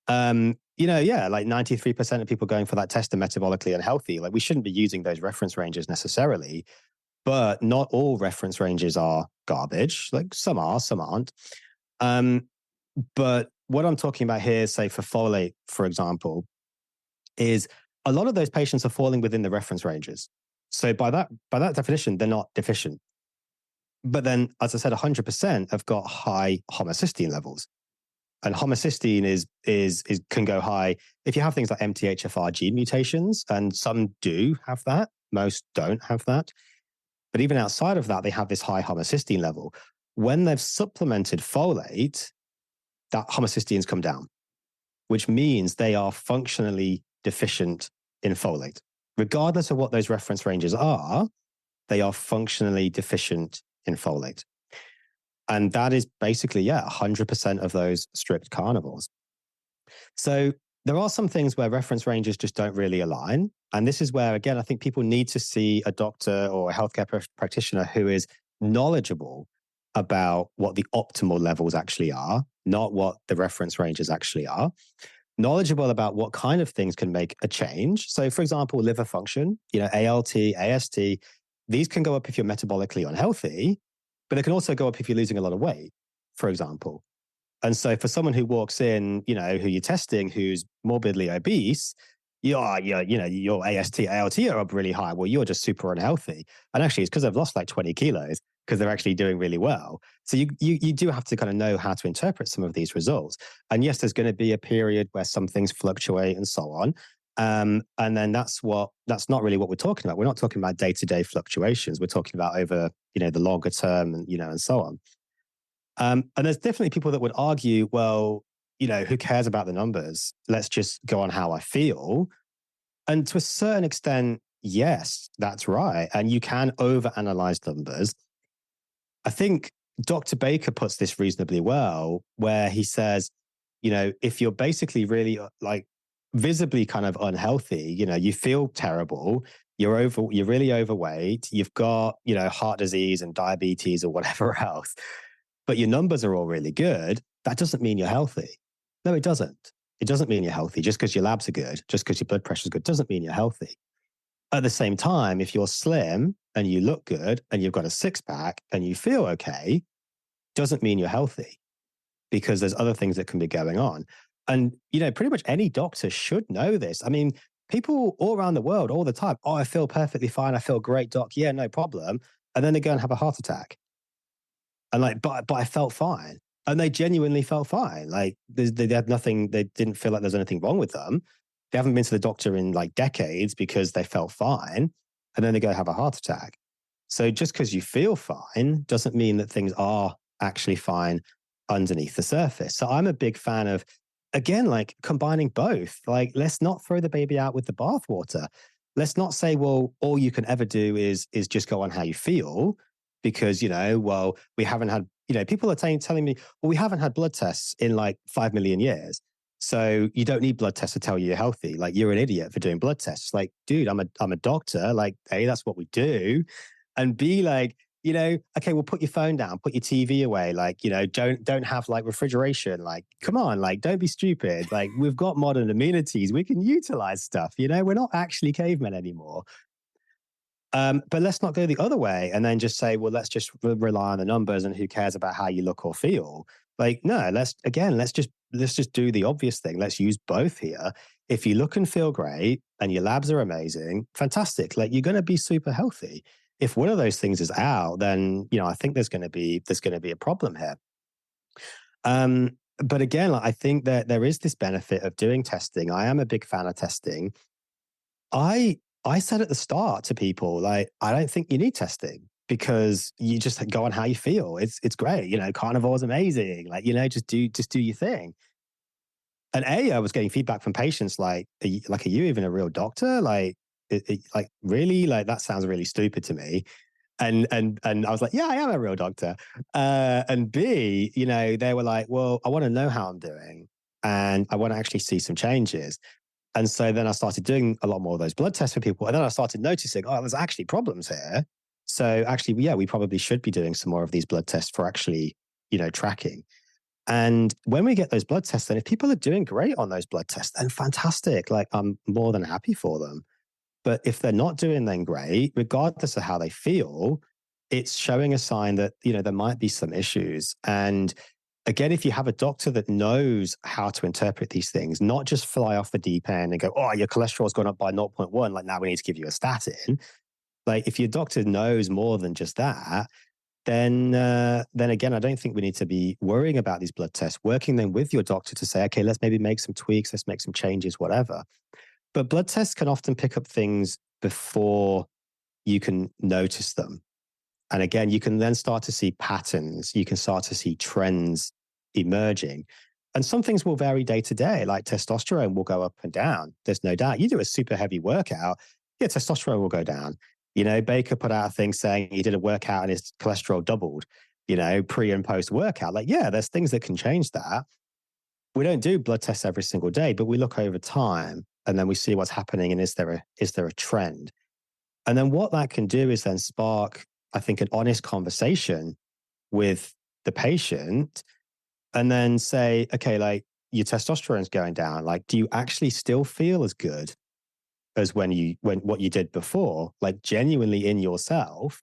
You know, yeah, like 93% of people going for that test are metabolically unhealthy. Like, we shouldn't be using those reference ranges necessarily. But not all reference ranges are garbage. Like, some are, some aren't. But what I'm talking about here, say for folate, for example, is a lot of those patients are falling within the reference ranges. So by that definition, they're not deficient. But then, as I said, 100% have got high homocysteine levels. And homocysteine can go high if you have things like MTHFR gene mutations, and some do have that. Most don't have that. But even outside of that, they have this high homocysteine level. When they've supplemented folate, that homocysteine's come down, which means they are functionally deficient in folate. Regardless of what those reference ranges are, they are functionally deficient in folate. And that is basically, 100% of those strict carnivores. So there are some things where reference ranges just don't really align. And this is where, again, I think people need to see a doctor or a healthcare practitioner who is knowledgeable about what the optimal levels actually are, not what the reference ranges actually are. Knowledgeable about what kind of things can make a change. So, for example, liver function, ALT, AST, these can go up if you're metabolically unhealthy, but they can also go up if you're losing a lot of weight, for example. And so for someone who walks in, who you're testing, who's morbidly obese, your AST, ALT are up really high. Well, you're just super unhealthy. And actually, it's because they've lost like 20 kilos because they're actually doing really well. So you do have to kind of know how to interpret some of these results. And yes, there's going to be a period where some things fluctuate and so on. And then that's not really what we're talking about. We're not talking about day-to-day fluctuations. We're talking about over, the longer term and so on. And there's definitely people that would argue, well, who cares about the numbers? Let's just go on how I feel. And to a certain extent, yes, that's right. And you can overanalyze numbers. I think Dr. Baker puts this reasonably well, where he says, if you're basically really like visibly kind of unhealthy, you feel terrible, you're really overweight, you've got, heart disease and diabetes or whatever else, but your numbers are all really good, that doesn't mean you're healthy. No, it doesn't. It doesn't mean you're healthy. Just because your labs are good, just because your blood pressure is good, doesn't mean you're healthy. At the same time, if you're slim and you look good and you've got a six pack and you feel okay, doesn't mean you're healthy, because there's other things that can be going on. And, pretty much any doctor should know this. I mean, people all around the world all the time, oh, I feel perfectly fine. I feel great, doc. Yeah, no problem. And then they go and have a heart attack. And but I felt fine. And they genuinely felt fine. Like they had nothing, they didn't feel like there's anything wrong with them. They haven't been to the doctor in like decades because they felt fine. And then they go have a heart attack. So just because you feel fine doesn't mean that things are actually fine underneath the surface. So I'm a big fan of, again, like combining both. Like, let's not throw the baby out with the bathwater. Let's not say, well, all you can ever do is just go on how you feel. Because, well, we haven't had, people are telling me, well, we haven't had blood tests in like 5 million years. So you don't need blood tests to tell you you're healthy. Like, you're an idiot for doing blood tests. Like, dude, I'm a doctor. Like, A, that's what we do. And B, like, okay, well, put your phone down, put your TV away. Like, don't have like refrigeration. Like, come on, like, don't be stupid. Like, we've got modern amenities. We can utilize stuff. We're not actually cavemen anymore. But let's not go the other way and then just say, well, let's just rely on the numbers and who cares about how you look or feel. Like, no, let's just do the obvious thing. Let's use both here. If you look and feel great and your labs are amazing, fantastic. Like, you're going to be super healthy. If one of those things is out, then, I think there's going to be a problem here. But again, like, I think that there is this benefit of doing testing. I am a big fan of testing. I said at the start to people, like, I don't think you need testing because you just go on how you feel. It's great. Carnivore is amazing. Like, just do your thing. And I was getting feedback from patients like, are you even a real doctor? Like, like, really? Like, that sounds really stupid to me. And I was like, yeah, I am a real doctor. And B, they were like, well, I want to know how I'm doing and I want to actually see some changes. And so then I started doing a lot more of those blood tests for people. And then I started noticing, oh, there's actually problems here. So actually, yeah, we probably should be doing some more of these blood tests for actually, tracking. And when we get those blood tests, then if people are doing great on those blood tests, then fantastic. Like, I'm more than happy for them. But if they're not doing then great, regardless of how they feel, it's showing a sign that, there might be some issues. And again, if you have a doctor that knows how to interpret these things, not just fly off the deep end and go, oh, your cholesterol's gone up by 0.1, like, now we need to give you a statin. Like, if your doctor knows more than just that, then again, I don't think we need to be worrying about these blood tests, working then with your doctor to say, okay, let's maybe make some tweaks, let's make some changes, whatever. But blood tests can often pick up things before you can notice them. And again, you can then start to see patterns. You can start to see trends emerging. And some things will vary day to day, like testosterone will go up and down. There's no doubt. You do a super heavy workout, yeah, testosterone will go down. Baker put out a thing saying he did a workout and his cholesterol doubled, pre and post workout. Like, yeah, there's things that can change that. We don't do blood tests every single day, but we look over time and then we see what's happening. And is there a trend? And then what that can do is then spark, I think, an honest conversation with the patient and then say, okay, like your testosterone's going down. Like, do you actually still feel as good as when what you did before, like genuinely in yourself?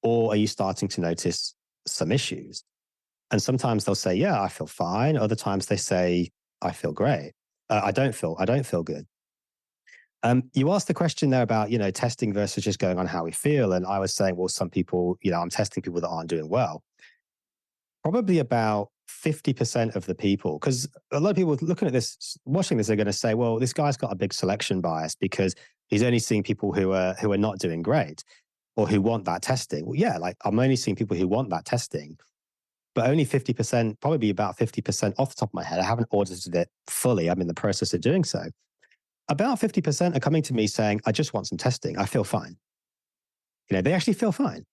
Or are you starting to notice some issues? And sometimes they'll say, yeah, I feel fine. Other times they say, I feel great. I don't feel good. You asked the question there about, testing versus just going on how we feel. And I was saying, well, some people, I'm testing people that aren't doing well. Probably about 50% of the people, because a lot of people looking at this, watching this, are going to say, well, this guy's got a big selection bias because he's only seeing people who are not doing great or who want that testing. Well, yeah, like I'm only seeing people who want that testing, but only 50%, probably about 50% off the top of my head. I haven't audited it fully. I'm in the process of doing so. About 50% are coming to me saying, I just want some testing. I feel fine. They actually feel fine.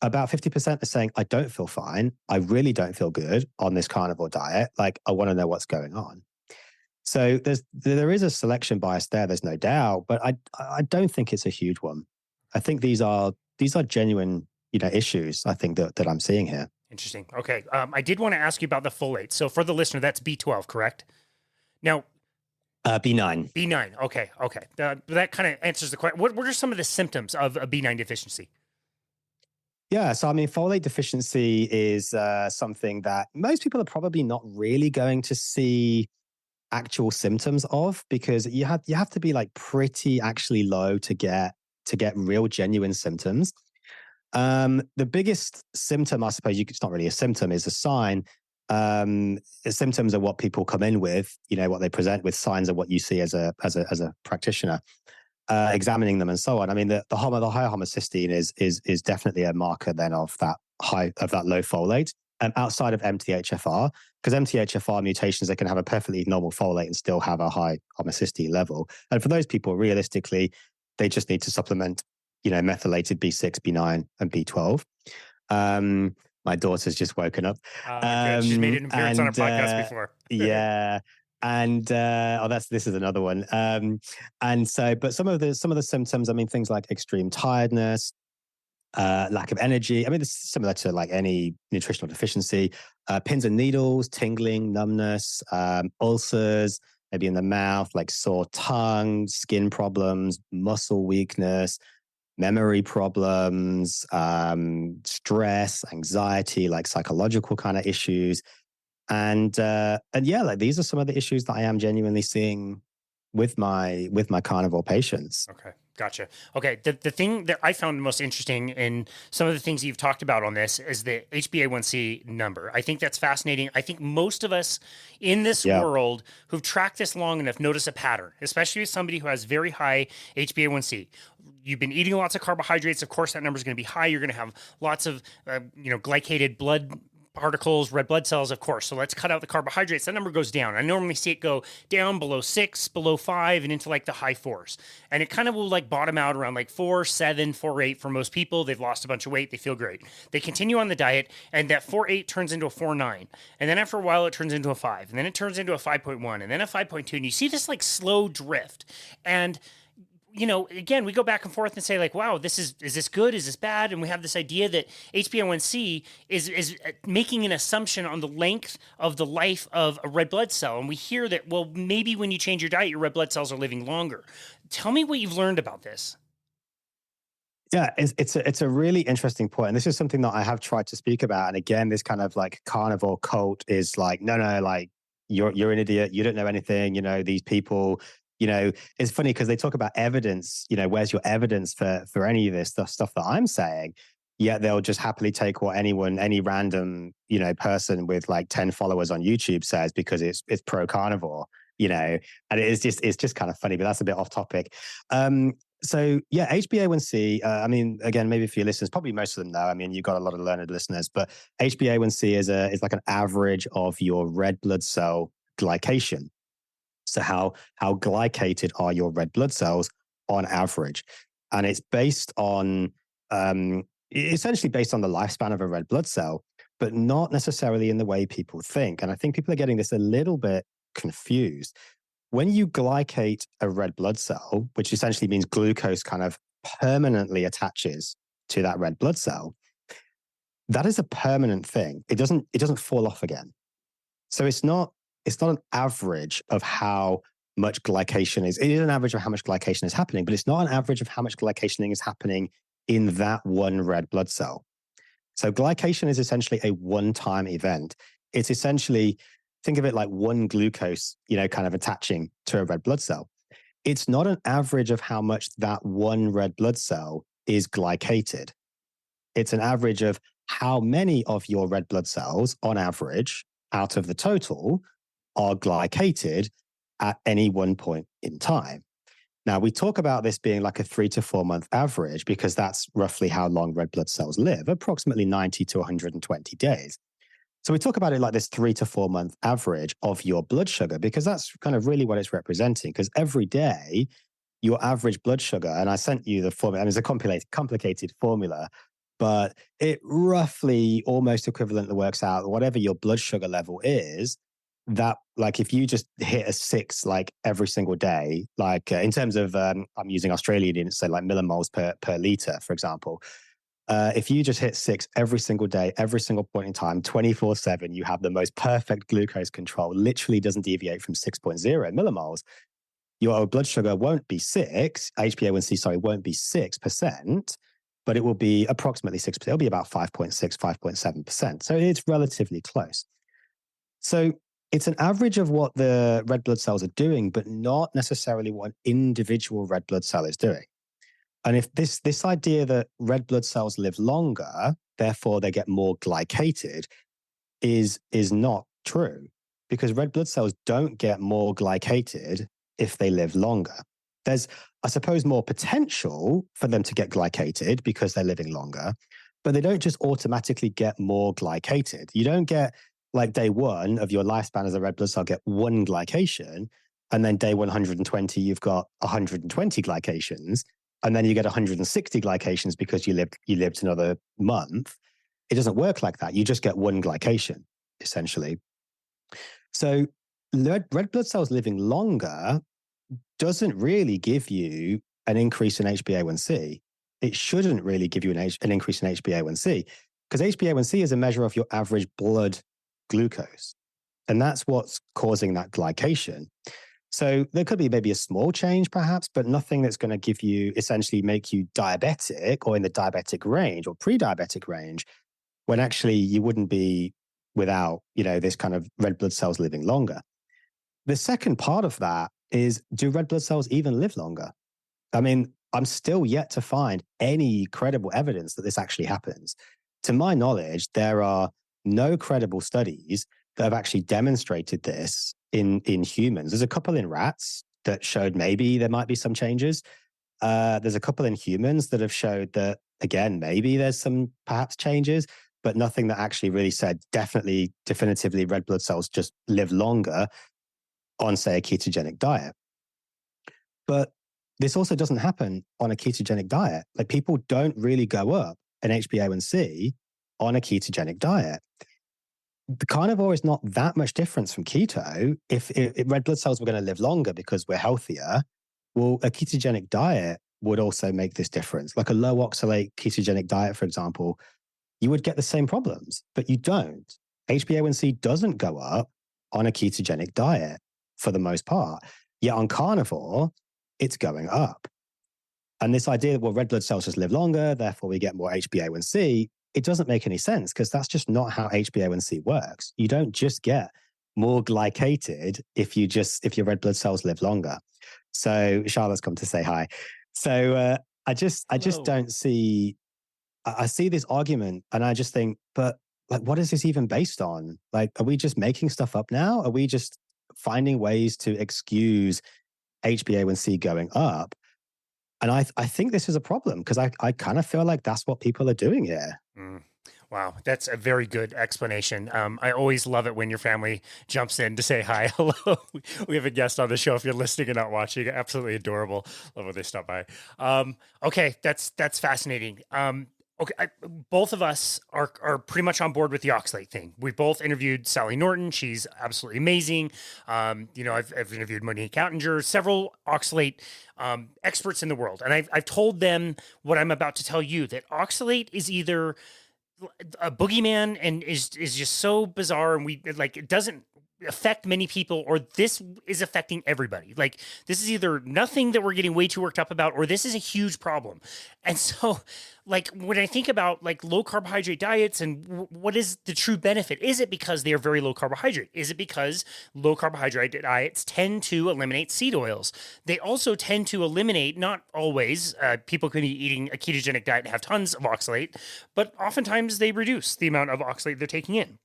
About 50% are saying, I don't feel fine. I really don't feel good on this carnivore diet. Like, I want to know what's going on. So there is a selection bias there. There's no doubt, but I don't think it's a huge one. I think these are genuine, issues. I think that I'm seeing here. Interesting. Okay. I did want to ask you about the folate. So for the listener, that's B12, correct? Now, B9. B9. Okay. That kind of answers the question. What are some of the symptoms of a B9 deficiency? Yeah, so I mean, folate deficiency is something that most people are probably not really going to see actual symptoms of, because you have to be like pretty actually low to get real genuine symptoms. The biggest symptom, I suppose, it's not really a symptom, is a sign. Symptoms are what people come in with, what they present with. Signs are what you see as a practitioner. Examining them and so on. I mean, the high homocysteine is definitely a marker then of that low folate. Outside of MTHFR, because MTHFR mutations, they can have a perfectly normal folate and still have a high homocysteine level. And for those people, realistically, they just need to supplement, methylated B6, B9, and B12. My daughter's just woken up. She's made an appearance on our podcast before. Yeah. And this is another one. And so, but some of the symptoms, I mean, things like extreme tiredness, lack of energy. I mean, it's similar to like any nutritional deficiency. Pins and needles, tingling, numbness, ulcers, maybe in the mouth, like sore tongue, skin problems, muscle weakness, memory problems, stress, anxiety, like psychological kind of issues. And yeah, like these are some of the issues that I am genuinely seeing with my carnivore patients. Okay, gotcha. Okay, the thing that I found most interesting in some of the things you've talked about on this is the HbA1c number. I think that's fascinating. I think most of us in this world who've tracked this long enough notice a pattern, especially with somebody who has very high HbA1c. You've been eating lots of carbohydrates. Of course, that number is going to be high. You're going to have lots of glycated blood particles, red blood cells, of course. So let's cut out the carbohydrates. That number goes down. I normally see it go down below 6, below 5, and into like the high 4s. And it kind of will like bottom out around like 4, 7, 4, 8 for most people. They've lost a bunch of weight. They feel great. They continue on the diet, and that 4.8 turns into a 4.9. And then after a while, it turns into a 5. And then it turns into a 5.1, and then a 5.2. And you see this like slow drift. And again, we go back and forth and say like, wow, is this good? Is this bad? And we have this idea that HbA1c is making an assumption on the length of the life of a red blood cell. And we hear that, well, maybe when you change your diet, your red blood cells are living longer. Tell me what you've learned about this. Yeah, it's a really interesting point. And this is something that I have tried to speak about. And again, this kind of like carnivore cult is like, no, like you're an idiot. You don't know anything. These people, it's funny because they talk about evidence, where's your evidence for any of this stuff that I'm saying? Yet they'll just happily take what any random, person with like 10 followers on YouTube says because it's pro carnivore, and it's just kind of funny, but that's a bit off topic. So yeah, HbA1c, I mean, again, maybe for your listeners, probably most of them know, I mean, you've got a lot of learned listeners, but HbA1c is like an average of your red blood cell glycation. So how glycated are your red blood cells on average? And it's based on, essentially based on the lifespan of a red blood cell, but not necessarily in the way people think. And I think people are getting this a little bit confused. When you glycate a red blood cell, which essentially means glucose kind of permanently attaches to that red blood cell, that is a permanent thing. It doesn't fall off again. So it's not an average of how much glycation is. It is an average of how much glycation is happening, but it's not an average of how much glycation is happening in that one red blood cell. So glycation is essentially a one-time event. It's essentially, think of it like one glucose, kind of attaching to a red blood cell. It's not an average of how much that one red blood cell is glycated. It's an average of how many of your red blood cells, on average, out of the total, are glycated at any one point in time. Now, we talk about this being like a 3 to 4 month average because that's roughly how long red blood cells live, approximately 90 to 120 days. So we talk about it like this 3 to 4 month average of your blood sugar because that's kind of really what it's representing. Because every day, your average blood sugar, and I sent you the formula, it's a complicated formula, but it roughly almost equivalently works out whatever your blood sugar level is, that like if you just hit a 6 like every single day, like in terms of I'm using Australian units, so like millimoles per liter, for example. If you just hit 6 every single day, every single point in time, 24/7, you have the most perfect glucose control, literally doesn't deviate from 6.0 millimoles. Your blood sugar won't be 6, HbA1c, sorry, won't be 6%, but it will be approximately 6%. It'll be about 5.6, 5.7%. So it's relatively close. So it's an average of what the red blood cells are doing, but not necessarily what an individual red blood cell is doing. And if this idea that red blood cells live longer, therefore they get more glycated, is not true, because red blood cells don't get more glycated if they live longer. There's, I suppose, more potential for them to get glycated because they're living longer, but they don't just automatically get more glycated. You don't get like day 1 of your lifespan as a red blood cell get 1 glycation, and then day 120 you've got 120 glycations, and then you get 160 glycations because you lived another month. It doesn't work like that. You just get 1 glycation, essentially. So red blood cells living longer doesn't really give you an increase in HbA1c. It shouldn't really give you an increase in HbA1c, because HbA1c is a measure of your average blood glucose. And that's what's causing that glycation. So there could be maybe a small change perhaps, but nothing that's going to give you, essentially make you diabetic or in the diabetic range or pre-diabetic range, when actually you wouldn't be without, this kind of red blood cells living longer. The second part of that is, do red blood cells even live longer? I mean, I'm still yet to find any credible evidence that this actually happens. To my knowledge, there are no credible studies that have actually demonstrated this in humans. There's a couple in rats that showed maybe there might be some changes. There's a couple in humans that have showed that, again, maybe there's some perhaps changes, but nothing that actually really said definitively red blood cells just live longer on, say, a ketogenic diet. But this also doesn't happen on a ketogenic diet. Like, people don't really go up in HbA1c on a ketogenic diet. The carnivore is not that much difference from keto. If red blood cells were going to live longer because we're healthier, well, a ketogenic diet would also make this difference. Like a low oxalate ketogenic diet, for example, you would get the same problems, but you don't. HbA1c doesn't go up on a ketogenic diet for the most part. Yet on carnivore, it's going up. And this idea that, well, red blood cells just live longer, therefore we get more HbA1c, it doesn't make any sense, because that's just not how HbA1c works. You don't just get more glycated if your red blood cells live longer. So Charlotte's come to say hi. So I just don't see, I see this argument and I just think, but like, what is this even based on? Like, are we just making stuff up now? Are we just finding ways to excuse HbA1c going up? And I think this is a problem, because I kind of feel like that's what people are doing here. Wow, that's a very good explanation. I always love it when your family jumps in to say hi, hello. We have a guest on the show. If you're listening and not watching, absolutely adorable. Love when they stop by. Okay, that's fascinating. Okay, both of us are pretty much on board with the oxalate thing. We both interviewed Sally Norton. She's absolutely amazing. I've interviewed Monique Outinger, several oxalate experts in the world. And I've told them what I'm about to tell you, that oxalate is either a boogeyman and is just so bizarre, and we like it doesn't affect many people, or this is affecting everybody. Like this is either nothing that we're getting way too worked up about, or this is a huge problem. And so like when I think about like low carbohydrate diets and what is the true benefit, is it because they are very low carbohydrate? Is it because low carbohydrate diets tend to eliminate seed oils? They also tend to eliminate, not always, people can be eating a ketogenic diet and have tons of oxalate, but oftentimes they reduce the amount of oxalate they're taking in.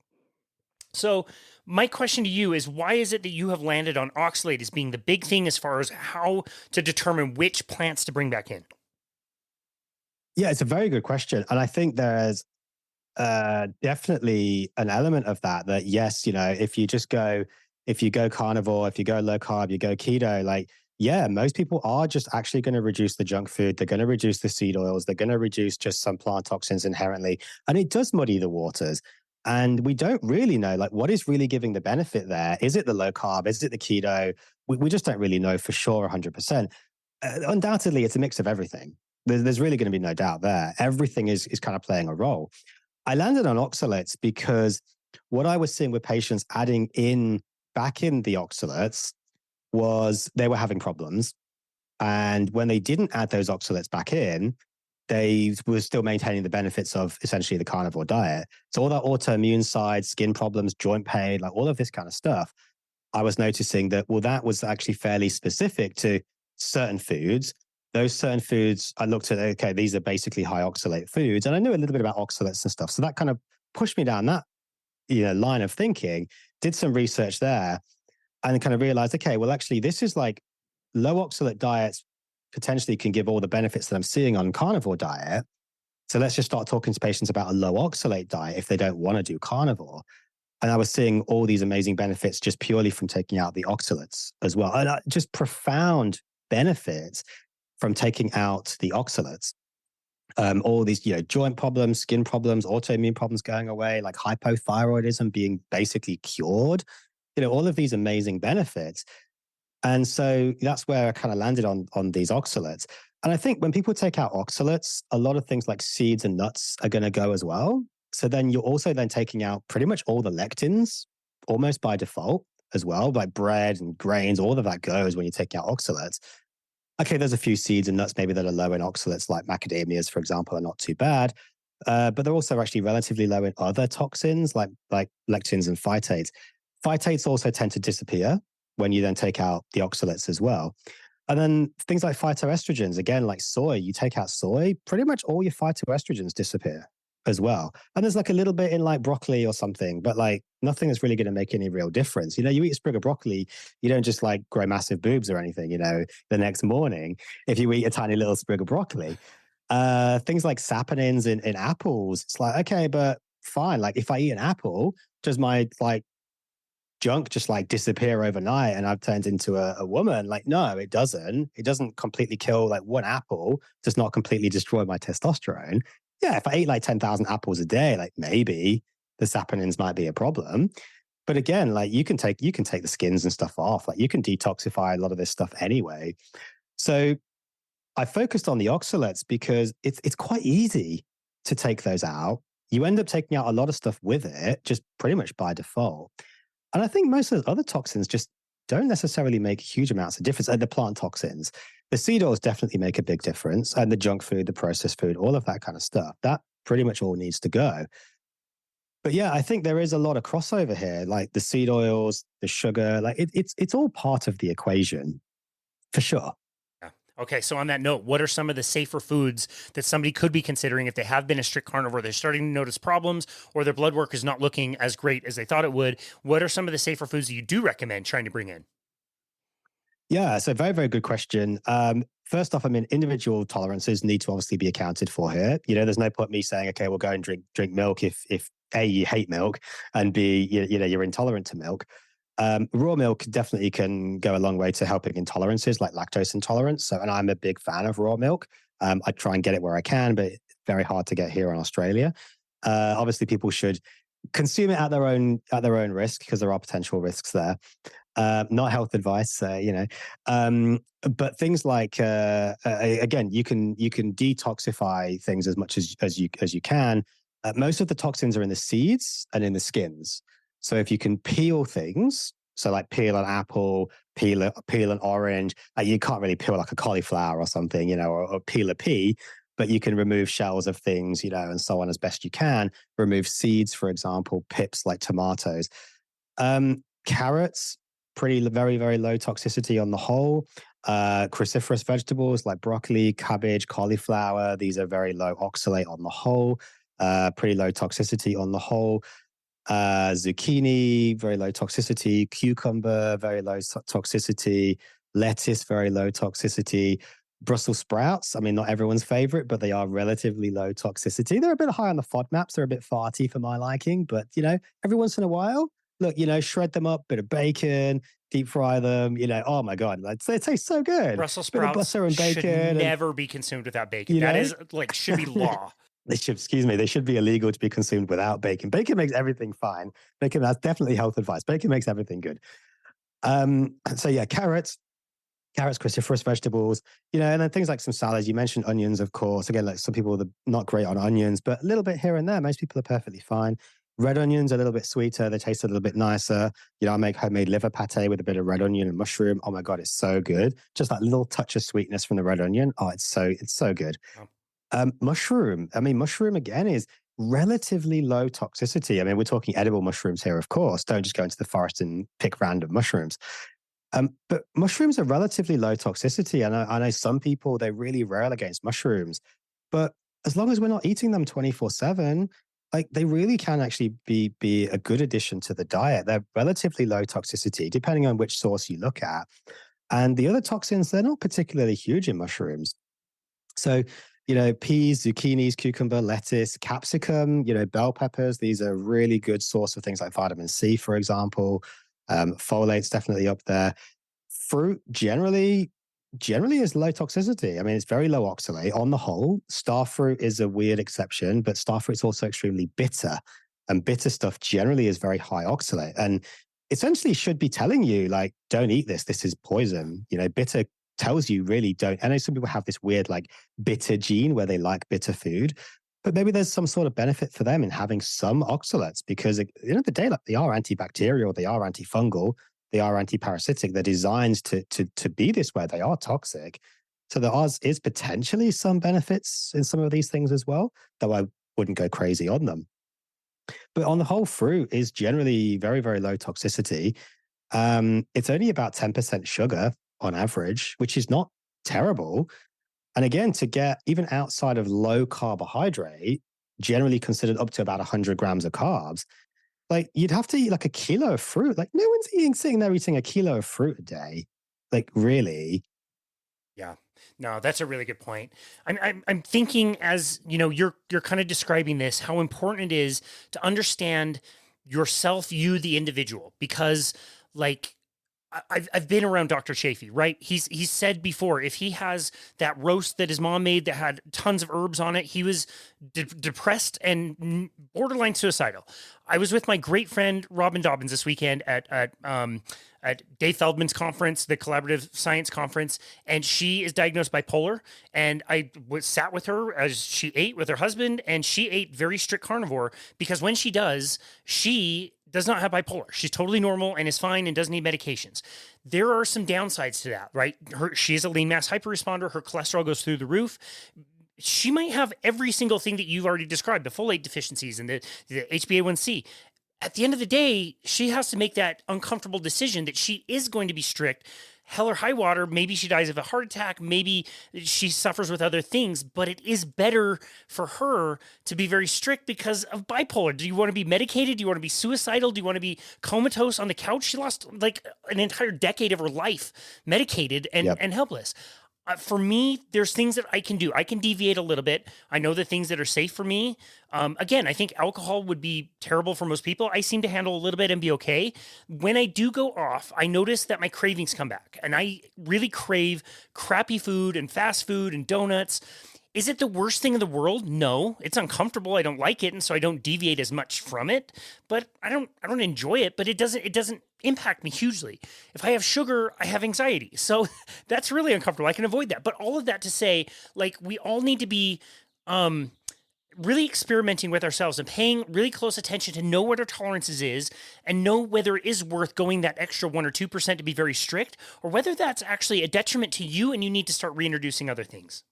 So my question to you is, why is it that you have landed on oxalate as being the big thing as far as how to determine which plants to bring back in? Yeah, it's a very good question. And I think there's definitely an element of that, yes, if you go carnivore, if you go low carb, you go keto, like, yeah, most people are just actually going to reduce the junk food. They're going to reduce the seed oils. They're going to reduce just some plant toxins inherently. And it does muddy the waters. And we don't really know, like, what is really giving the benefit there? Is it the low carb? Is it the keto? We just don't really know for sure 100%. Undoubtedly, it's a mix of everything. There's really going to be no doubt there. Everything is kind of playing a role. I landed on oxalates because what I was seeing with patients adding back in the oxalates was they were having problems. And when they didn't add those oxalates back in, they were still maintaining the benefits of essentially the carnivore diet. So all that autoimmune side, skin problems, joint pain, like all of this kind of stuff, I was noticing that, well, that was actually fairly specific to certain foods. Those certain foods, I looked at, okay, these are basically high oxalate foods. And I knew a little bit about oxalates and stuff. So that kind of pushed me down that line of thinking, did some research there, and kind of realized, okay, well, actually, this is like low oxalate diets potentially can give all the benefits that I'm seeing on carnivore diet. So let's just start talking to patients about a low oxalate diet if they don't want to do carnivore. And I was seeing all these amazing benefits just purely from taking out the oxalates as well. And just profound benefits from taking out the oxalates. All these, joint problems, skin problems, autoimmune problems going away, like hypothyroidism being basically cured, all of these amazing benefits. And so that's where I kind of landed on these oxalates. And I think when people take out oxalates, a lot of things like seeds and nuts are going to go as well. So then you're also then taking out pretty much all the lectins almost by default as well, like bread and grains, all of that goes when you're taking out oxalates. Okay, there's a few seeds and nuts maybe that are low in oxalates, like macadamias, for example, are not too bad. But they're also actually relatively low in other toxins like lectins and phytates. Phytates also tend to disappear when you then take out the oxalates as well. And then things like phytoestrogens, again, like soy, you take out soy, pretty much all your phytoestrogens disappear as well. And there's like a little bit in like broccoli or something, but like nothing is really going to make any real difference. You eat a sprig of broccoli, you don't just like grow massive boobs or anything, the next morning if you eat a tiny little sprig of broccoli. Things like saponins in apples, it's like, okay, but fine. Like if I eat an apple, does my like junk just like disappear overnight and I've turned into a woman? Like, no, it doesn't. It doesn't completely kill, like one apple does not completely destroy my testosterone. Yeah, if I ate like 10,000 apples a day, like maybe the saponins might be a problem. But again, like you can take the skins and stuff off. Like you can detoxify a lot of this stuff anyway. So I focused on the oxalates because it's quite easy to take those out. You end up taking out a lot of stuff with it, just pretty much by default. And I think most of those other toxins just don't necessarily make huge amounts of difference. And the plant toxins, the seed oils definitely make a big difference. And the junk food, the processed food, all of that kind of stuff, that pretty much all needs to go. But yeah, I think there is a lot of crossover here, like the seed oils, the sugar, like it's all part of the equation for sure. Okay, so on that note, what are some of the safer foods that somebody could be considering if they have been a strict carnivore, they're starting to notice problems, or their blood work is not looking as great as they thought it would? What are some of the safer foods that you do recommend trying to bring in? Yeah, so very, very good question. First off, I mean, individual tolerances need to obviously be accounted for here. There's no point me saying, okay, we'll go and drink milk if A, you hate milk, and B, you're intolerant to milk. Raw milk definitely can go a long way to helping intolerances like lactose intolerance. And I'm a big fan of raw milk. I try and get it where I can, but it's very hard to get here in Australia. Obviously, people should consume it at their own risk because there are potential risks there. Not health advice, but things like again, you can detoxify things as much as you can. most of the toxins are in the seeds and in the skins. So if you can peel things, so like peel an apple, peel an orange, you can't really peel like a cauliflower or something, or peel a pea, but you can remove shells of things, and so on as best you can. Remove seeds, for example, pips like tomatoes. Carrots, very, very low toxicity on the whole. Cruciferous vegetables like broccoli, cabbage, cauliflower, these are very low oxalate on the whole. Pretty low toxicity on the whole. Zucchini, very low toxicity. Cucumber, very low toxicity. Lettuce, very low toxicity. Brussels sprouts, I mean, not everyone's favorite, but they are relatively low toxicity. They're a bit high on the FODMAPs. They're a bit farty for my liking, but, every once in a while, look, shred them up, bit of bacon, deep fry them, oh my God, they taste so good. Brussels Bit of sprouts butter and bacon should never be consumed without bacon. That is should be law. They should be illegal to be consumed without bacon. Bacon makes everything fine. That's definitely health advice. Bacon makes everything good. So yeah, carrots, cruciferous vegetables, and then things like some salads. You mentioned onions, of course. Again, like some people are not great on onions, but a little bit here and there. Most people are perfectly fine. Red onions are a little bit sweeter. They taste a little bit nicer. I make homemade liver pate with a bit of red onion and mushroom. Oh my God, it's so good. Just that little touch of sweetness from the red onion. Oh, it's so good. Oh. Mushroom again is relatively low toxicity. I mean, we're talking edible mushrooms here, of course. Don't just go into the forest and pick random mushrooms. But mushrooms are relatively low toxicity. I know some people, they really rail against mushrooms, but as long as we're not eating them 24/7, like they really can actually be a good addition to the diet. They're relatively low toxicity, depending on which source you look at. And the other toxins, they're not particularly huge in mushrooms. So, peas, zucchinis, cucumber, lettuce, capsicum, bell peppers, these are a really good source of things like vitamin C, for example. Folate's definitely up there. Fruit generally is low toxicity. I mean, it's very low oxalate on the whole. Star fruit is a weird exception, but star fruit's also extremely bitter. And bitter stuff generally is very high oxalate. And essentially should be telling you, like, don't eat this. This is poison. Bitter tells you really don't. I know some people have this weird, like, bitter gene where they like bitter food, but maybe there's some sort of benefit for them in having some oxalates because at the end of the day, like, they are antibacterial, they are antifungal, they are antiparasitic. They're designed to be this way. They are toxic. So there is potentially some benefits in some of these things as well, though I wouldn't go crazy on them. But on the whole, fruit is generally very, very low toxicity. It's only about 10% sugar on average, which is not terrible. And again, to get even outside of low carbohydrate, generally considered up to about 100 grams of carbs, like you'd have to eat like a kilo of fruit. Like no one's sitting there eating a kilo of fruit a day. Like really? Yeah, no, that's a really good point. I'm thinking as you're kind of describing this, how important it is to understand yourself, you, the individual, because like I've been around Dr. Chafee, right? He's said before, if he has that roast that his mom made that had tons of herbs on it, he was depressed and borderline suicidal. I was with my great friend Robin Dobbins this weekend at Dave Feldman's conference, the Collaborative Science Conference, and she is diagnosed bipolar. And I sat with her as she ate with her husband, and she ate very strict carnivore because when she does not have bipolar. She's totally normal and is fine and doesn't need medications. There are some downsides to that, right? She is a lean mass hyperresponder. Her cholesterol goes through the roof. She might have every single thing that you've already described, the folate deficiencies and the HbA1c. At the end of the day, she has to make that uncomfortable decision that she is going to be strict. Hell or high water, maybe she dies of a heart attack, maybe she suffers with other things, but it is better for her to be very strict because of bipolar. Do you want to be medicated? Do you want to be suicidal? Do you want to be comatose on the couch? She lost like an entire decade of her life medicated and helpless. For me, there's things that I can do. I can deviate a little bit. I know the things that are safe for me. Again, I think alcohol would be terrible for most people. I seem to handle a little bit and be okay. When I do go off, I notice that my cravings come back. And I really crave crappy food and fast food and donuts. Is it the worst thing in the world? No. It's uncomfortable. I don't like it, and so I don't deviate as much from it. But I don't enjoy it, but it doesn't impact me hugely. If I have sugar, I have anxiety. So that's really uncomfortable. I can avoid that. But all of that to say, like, we all need to be really experimenting with ourselves and paying really close attention to know what our tolerances is and know whether it is worth going that extra 1 or 2% to be very strict, or whether that's actually a detriment to you and you need to start reintroducing other things.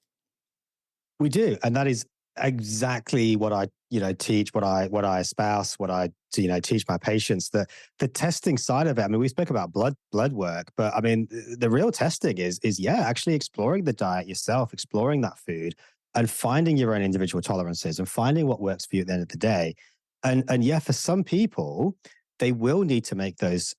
We do. And that is exactly what I, teach, what I espouse, what I, teach my patients. The testing side of it. I mean, we spoke about blood work, but I mean, the real testing is actually exploring the diet yourself, exploring that food and finding your own individual tolerances and finding what works for you at the end of the day. And yeah, for some people, they will need to make those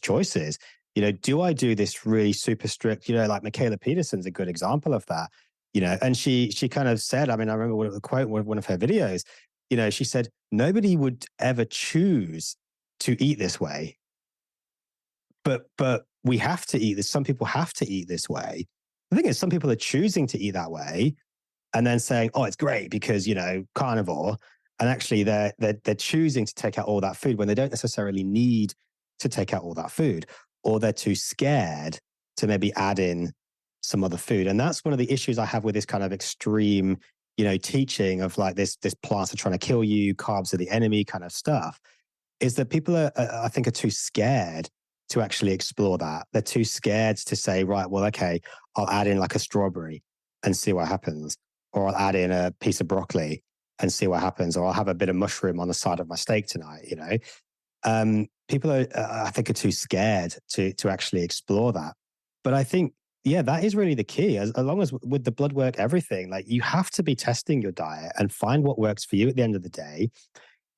choices. Do I do this really super strict, like Michaela Peterson's a good example of that. And she kind of said, I mean, I remember the quote in one of her videos, she said, nobody would ever choose to eat this way. But we have to eat this. Some people have to eat this way. The thing is, some people are choosing to eat that way and then saying, oh, it's great because, carnivore. And actually they're choosing to take out all that food when they don't necessarily need to take out all that food, or they're too scared to maybe add in some other food. And that's one of the issues I have with this kind of extreme, teaching of like this plants are trying to kill you, carbs are the enemy kind of stuff, is that people I think are too scared to actually explore that. They're too scared to say, right, well, okay, I'll add in like a strawberry and see what happens. Or I'll add in a piece of broccoli and see what happens. Or I'll have a bit of mushroom on the side of my steak tonight, People are, I think, are too scared to actually explore that. But I think, yeah, that is really the key. As long as with the blood work, everything, like you have to be testing your diet and find what works for you at the end of the day.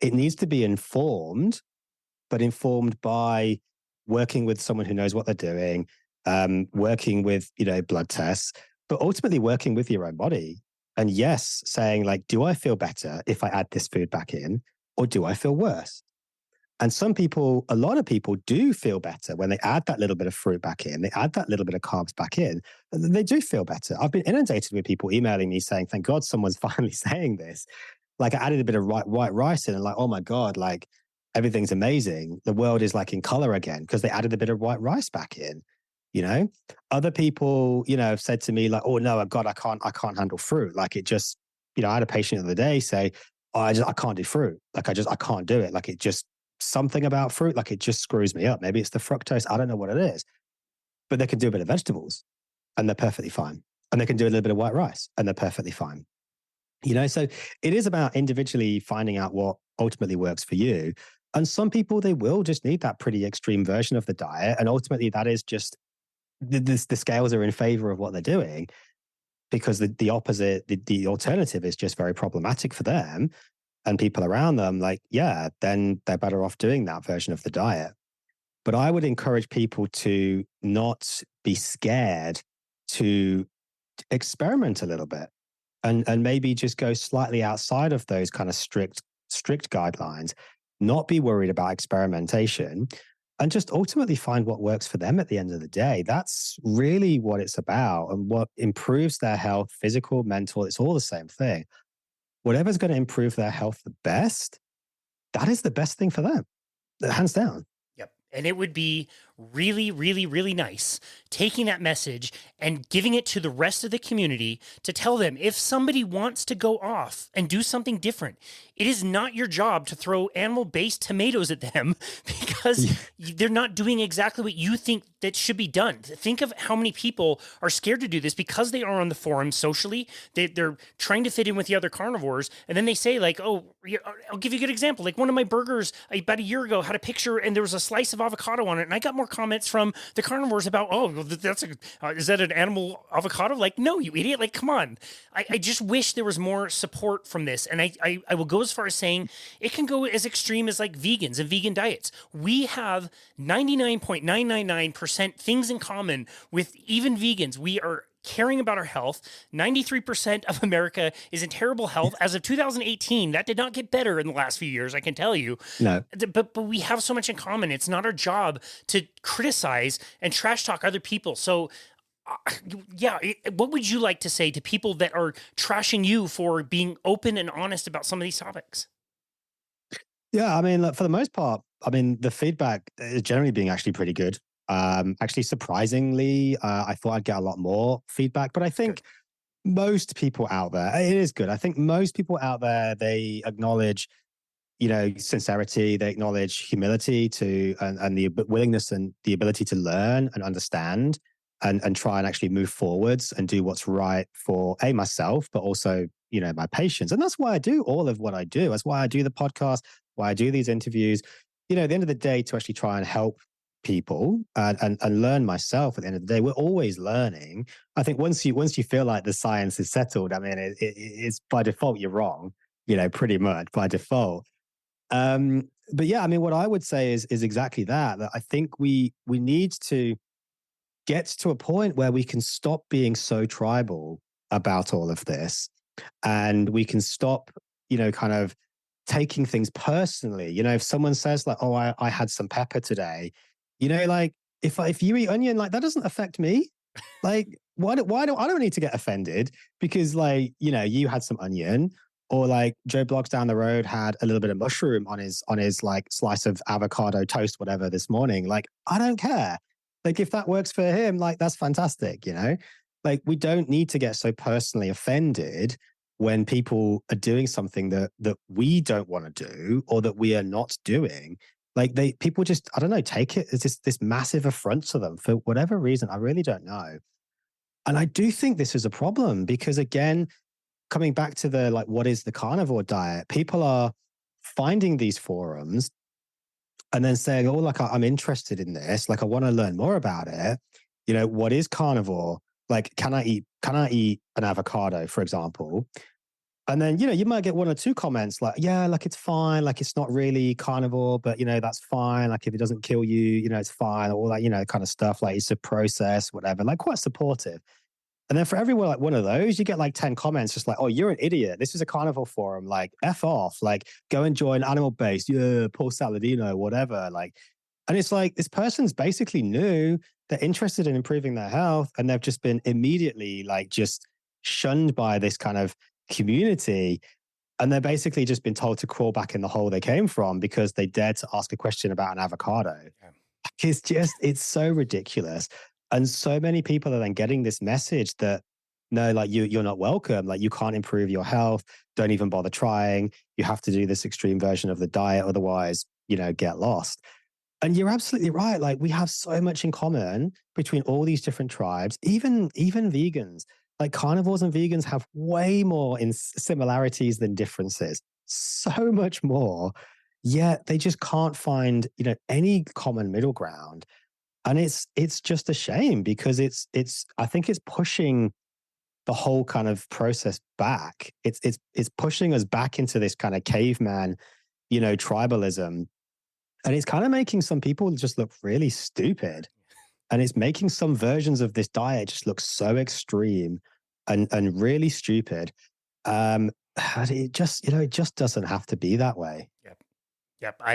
It needs to be informed, but informed by working with someone who knows what they're doing, working with, blood tests, but ultimately working with your own body. And yes, saying like, do I feel better if I add this food back in, or do I feel worse? And a lot of people do feel better when they add that little bit of fruit back in, they add that little bit of carbs back in, they do feel better. I've been inundated with people emailing me saying, thank God someone's finally saying this. Like I added a bit of white rice in and like, oh my God, like everything's amazing. The world is like in color again because they added a bit of white rice back in, Other people, have said to me like, oh no, God, I can't handle fruit. Like it just, I had a patient the other day say, oh, I can't do fruit. Like I can't do it. Like it just, something about fruit, like it just screws me up. Maybe it's the fructose. I don't know what it is, but they can do a bit of vegetables and they're perfectly fine. And they can do a little bit of white rice and they're perfectly fine. So it is about individually finding out what ultimately works for you. And some people, they will just need that pretty extreme version of the diet. And ultimately that is just the scales are in favor of what they're doing because the opposite, the alternative is just very problematic for them. And people around them, like, yeah, then they're better off doing that version of the diet. But I would encourage people to not be scared to experiment a little bit and maybe just go slightly outside of those kind of strict guidelines, not be worried about experimentation and just ultimately find what works for them at the end of the day. That's really what it's about and what improves their health, physical, mental, it's all the same thing. Whatever's going to improve their health the best, that is the best thing for them, hands down. Yep. And it would be really, really, really nice taking that message and giving it to the rest of the community to tell them if somebody wants to go off and do something different, it is not your job to throw animal-based tomatoes at them because they're not doing exactly what you think that should be done. Think of how many people are scared to do this because they are on the forums socially. They're trying to fit in with the other carnivores. And then they say like, oh, I'll give you a good example. Like one of my burgers about a year ago had a picture and there was a slice of avocado on it. And I got more comments from the carnivores about, oh, is that an animal avocado? Like, no, you idiot. Like, come on. I just wish there was more support from this. And I will go as far as saying it can go as extreme as like vegans and vegan diets. We have 99.999% things in common with even vegans. We are caring about our health. 93% of America is in terrible health. As of 2018, that did not get better in the last few years, I can tell you. No. But we have so much in common. It's not our job to criticize and trash talk other people. So what would you like to say to people that are trashing you for being open and honest about some of these topics? Yeah, I mean, look, for the most part, I mean, the feedback is generally being actually pretty good. Actually, surprisingly, I thought I'd get a lot more feedback, but I think, most people out there, it is good. I think most people out there, they acknowledge, sincerity, they acknowledge humility and the willingness and the ability to learn and understand and try and actually move forwards and do what's right for myself, but also, my patients. And that's why I do all of what I do. That's why I do the podcast, why I do these interviews, at the end of the day, to actually try and help people and learn myself. At the end of the day, we're always learning. I think once you feel like the science is settled, I mean, it's by default, you're wrong, pretty much by default. But yeah, I mean, what I would say is exactly that I think we need to get to a point where we can stop being so tribal about all of this, and we can stop, kind of taking things personally. If someone says like, "Oh, I had some pepper today," like if you eat onion, like that doesn't affect me. Like, why do I don't need to get offended because like, you had some onion, or like Joe Bloggs down the road had a little bit of mushroom on his like slice of avocado toast, whatever, this morning. Like, I don't care. Like, if that works for him, like that's fantastic, Like, we don't need to get so personally offended when people are doing something that we don't want to do or that we are not doing. Like, people just, I don't know, take it as this massive affront to them for whatever reason. I really don't know. And I do think this is a problem because, again, coming back to the like, what is the carnivore diet? People are finding these forums and then saying, "Oh, like I'm interested in this. Like, I want to learn more about it. What is carnivore? Like, can I eat an avocado, for example?" And then, you might get one or two comments like, "Yeah, like it's fine. Like, it's not really carnivore, but that's fine. Like, if it doesn't kill you, it's fine." All that, kind of stuff. Like, it's a process, whatever. Like, quite supportive. And then for everyone, like one of those, you get like 10 comments just like, "Oh, you're an idiot. This is a carnivore forum. Like, F off. Like, go and join animal based. Yeah, Paul Saladino, whatever." Like, and it's like, this person's basically new. They're interested in improving their health. And they've just been immediately like just shunned by this kind of community. And they're basically just been told to crawl back in the hole they came from because they dared to ask a question about an avocado. Yeah. It's so ridiculous. And so many people are then getting this message that, no, like you're not welcome. Like, you can't improve your health. Don't even bother trying. You have to do this extreme version of the diet. Otherwise, get lost. And you're absolutely right. Like, we have so much in common between all these different tribes, even vegans. Like, carnivores and vegans have way more in similarities than differences. So much more. Yet they just can't find, any common middle ground. And it's just a shame because I think it's pushing the whole kind of process back. It's pushing us back into this kind of caveman, tribalism. And it's kind of making some people just look really stupid. And it's making some versions of this diet just look so extreme and really stupid. It just doesn't have to be that way. Yep, I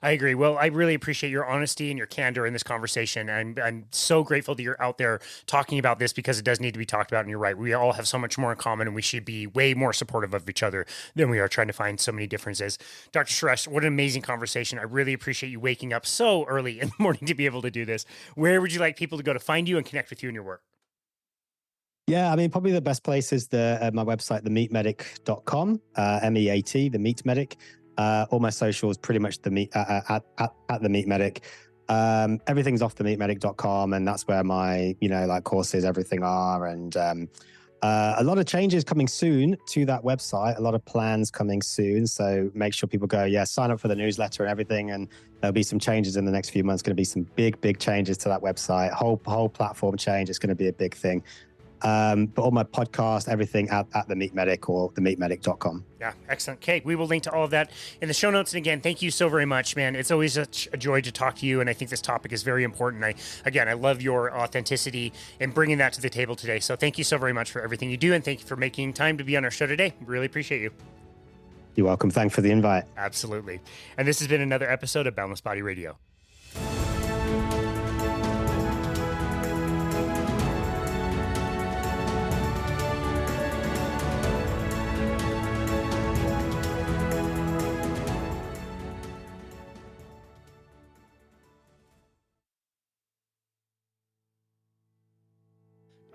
agree. Well, I really appreciate your honesty and your candor in this conversation. And I'm so grateful that you're out there talking about this because it does need to be talked about. And you're right. We all have so much more in common and we should be way more supportive of each other than we are trying to find so many differences. Dr. Suresh, what an amazing conversation. I really appreciate you waking up so early in the morning to be able to do this. Where would you like people to go to find you and connect with you and your work? Yeah, I mean, probably the best place is my website, themeatmedic.com, MEAT, the Meat Medic. All my socials, pretty much the meat at the Meat Medic. Everything's off themeatmedic.com, and that's where my like courses, everything are. And a lot of changes coming soon to that website. A lot of plans coming soon. So make sure people go, sign up for the newsletter and everything. And there'll be some changes in the next few months. Going to be some big changes to that website. Whole platform change. It's going to be a big thing. But all my podcast, everything at the Meat Medic or themeatmedic.com. Yeah, excellent. Okay, we will link to all of that in the show notes. And again, thank you so very much, man. It's always such a joy to talk to you. And I think this topic is very important. I love your authenticity and bringing that to the table today. So thank you so very much for everything you do. And thank you for making time to be on our show today. Really appreciate you. You're welcome. Thanks for the invite. Absolutely. And this has been another episode of Boundless Body Radio.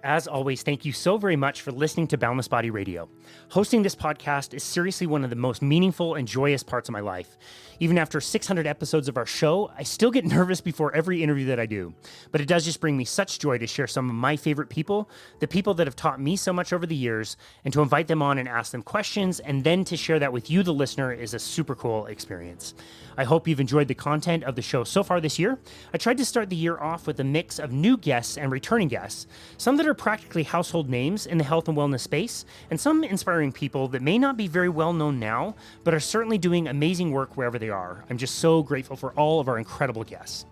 As always, thank you so very much for listening to Boundless Body Radio. Hosting this podcast is seriously one of the most meaningful and joyous parts of my life. Even after 600 episodes of our show, I still get nervous before every interview that I do. But it does just bring me such joy to share some of my favorite people, the people that have taught me so much over the years, and to invite them on and ask them questions, and then to share that with you, the listener, is a super cool experience. I hope you've enjoyed the content of the show so far this year. I tried to start the year off with a mix of new guests and returning guests, some that are practically household names in the health and wellness space, and some inspiring people that may not be very well known now, but are certainly doing amazing work wherever they are. I'm just so grateful for all of our incredible guests.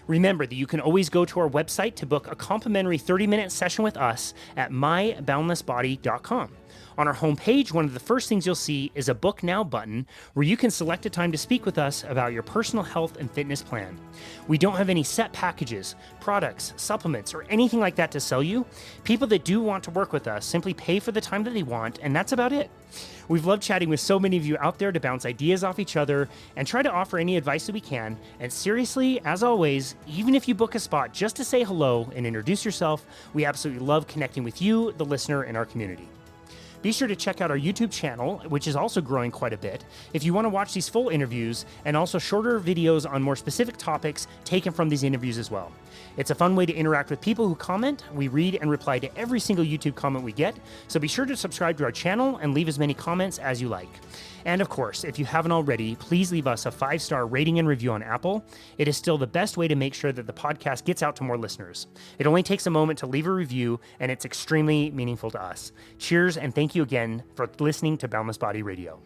Remember that you can always go to our website to book a complimentary 30-minute session with us at myboundlessbody.com. On our homepage, one of the first things you'll see is a Book Now button where you can select a time to speak with us about your personal health and fitness plan. We don't have any set packages, products, supplements, or anything like that to sell you. People that do want to work with us simply pay for the time that they want, and that's about it. We've loved chatting with so many of you out there to bounce ideas off each other and try to offer any advice that we can. And seriously, as always, even if you book a spot just to say hello and introduce yourself, we absolutely love connecting with you, the listener, in our community. Be sure to check out our YouTube channel, which is also growing quite a bit, if you want to watch these full interviews and also shorter videos on more specific topics taken from these interviews as well. It's a fun way to interact with people who comment. We read and reply to every single YouTube comment we get, so be sure to subscribe to our channel and leave as many comments as you like. And of course, if you haven't already, please leave us a 5-star rating and review on Apple. It is still the best way to make sure that the podcast gets out to more listeners. It only takes a moment to leave a review, and it's extremely meaningful to us. Cheers, and thank you again for listening to Boundless Body Radio.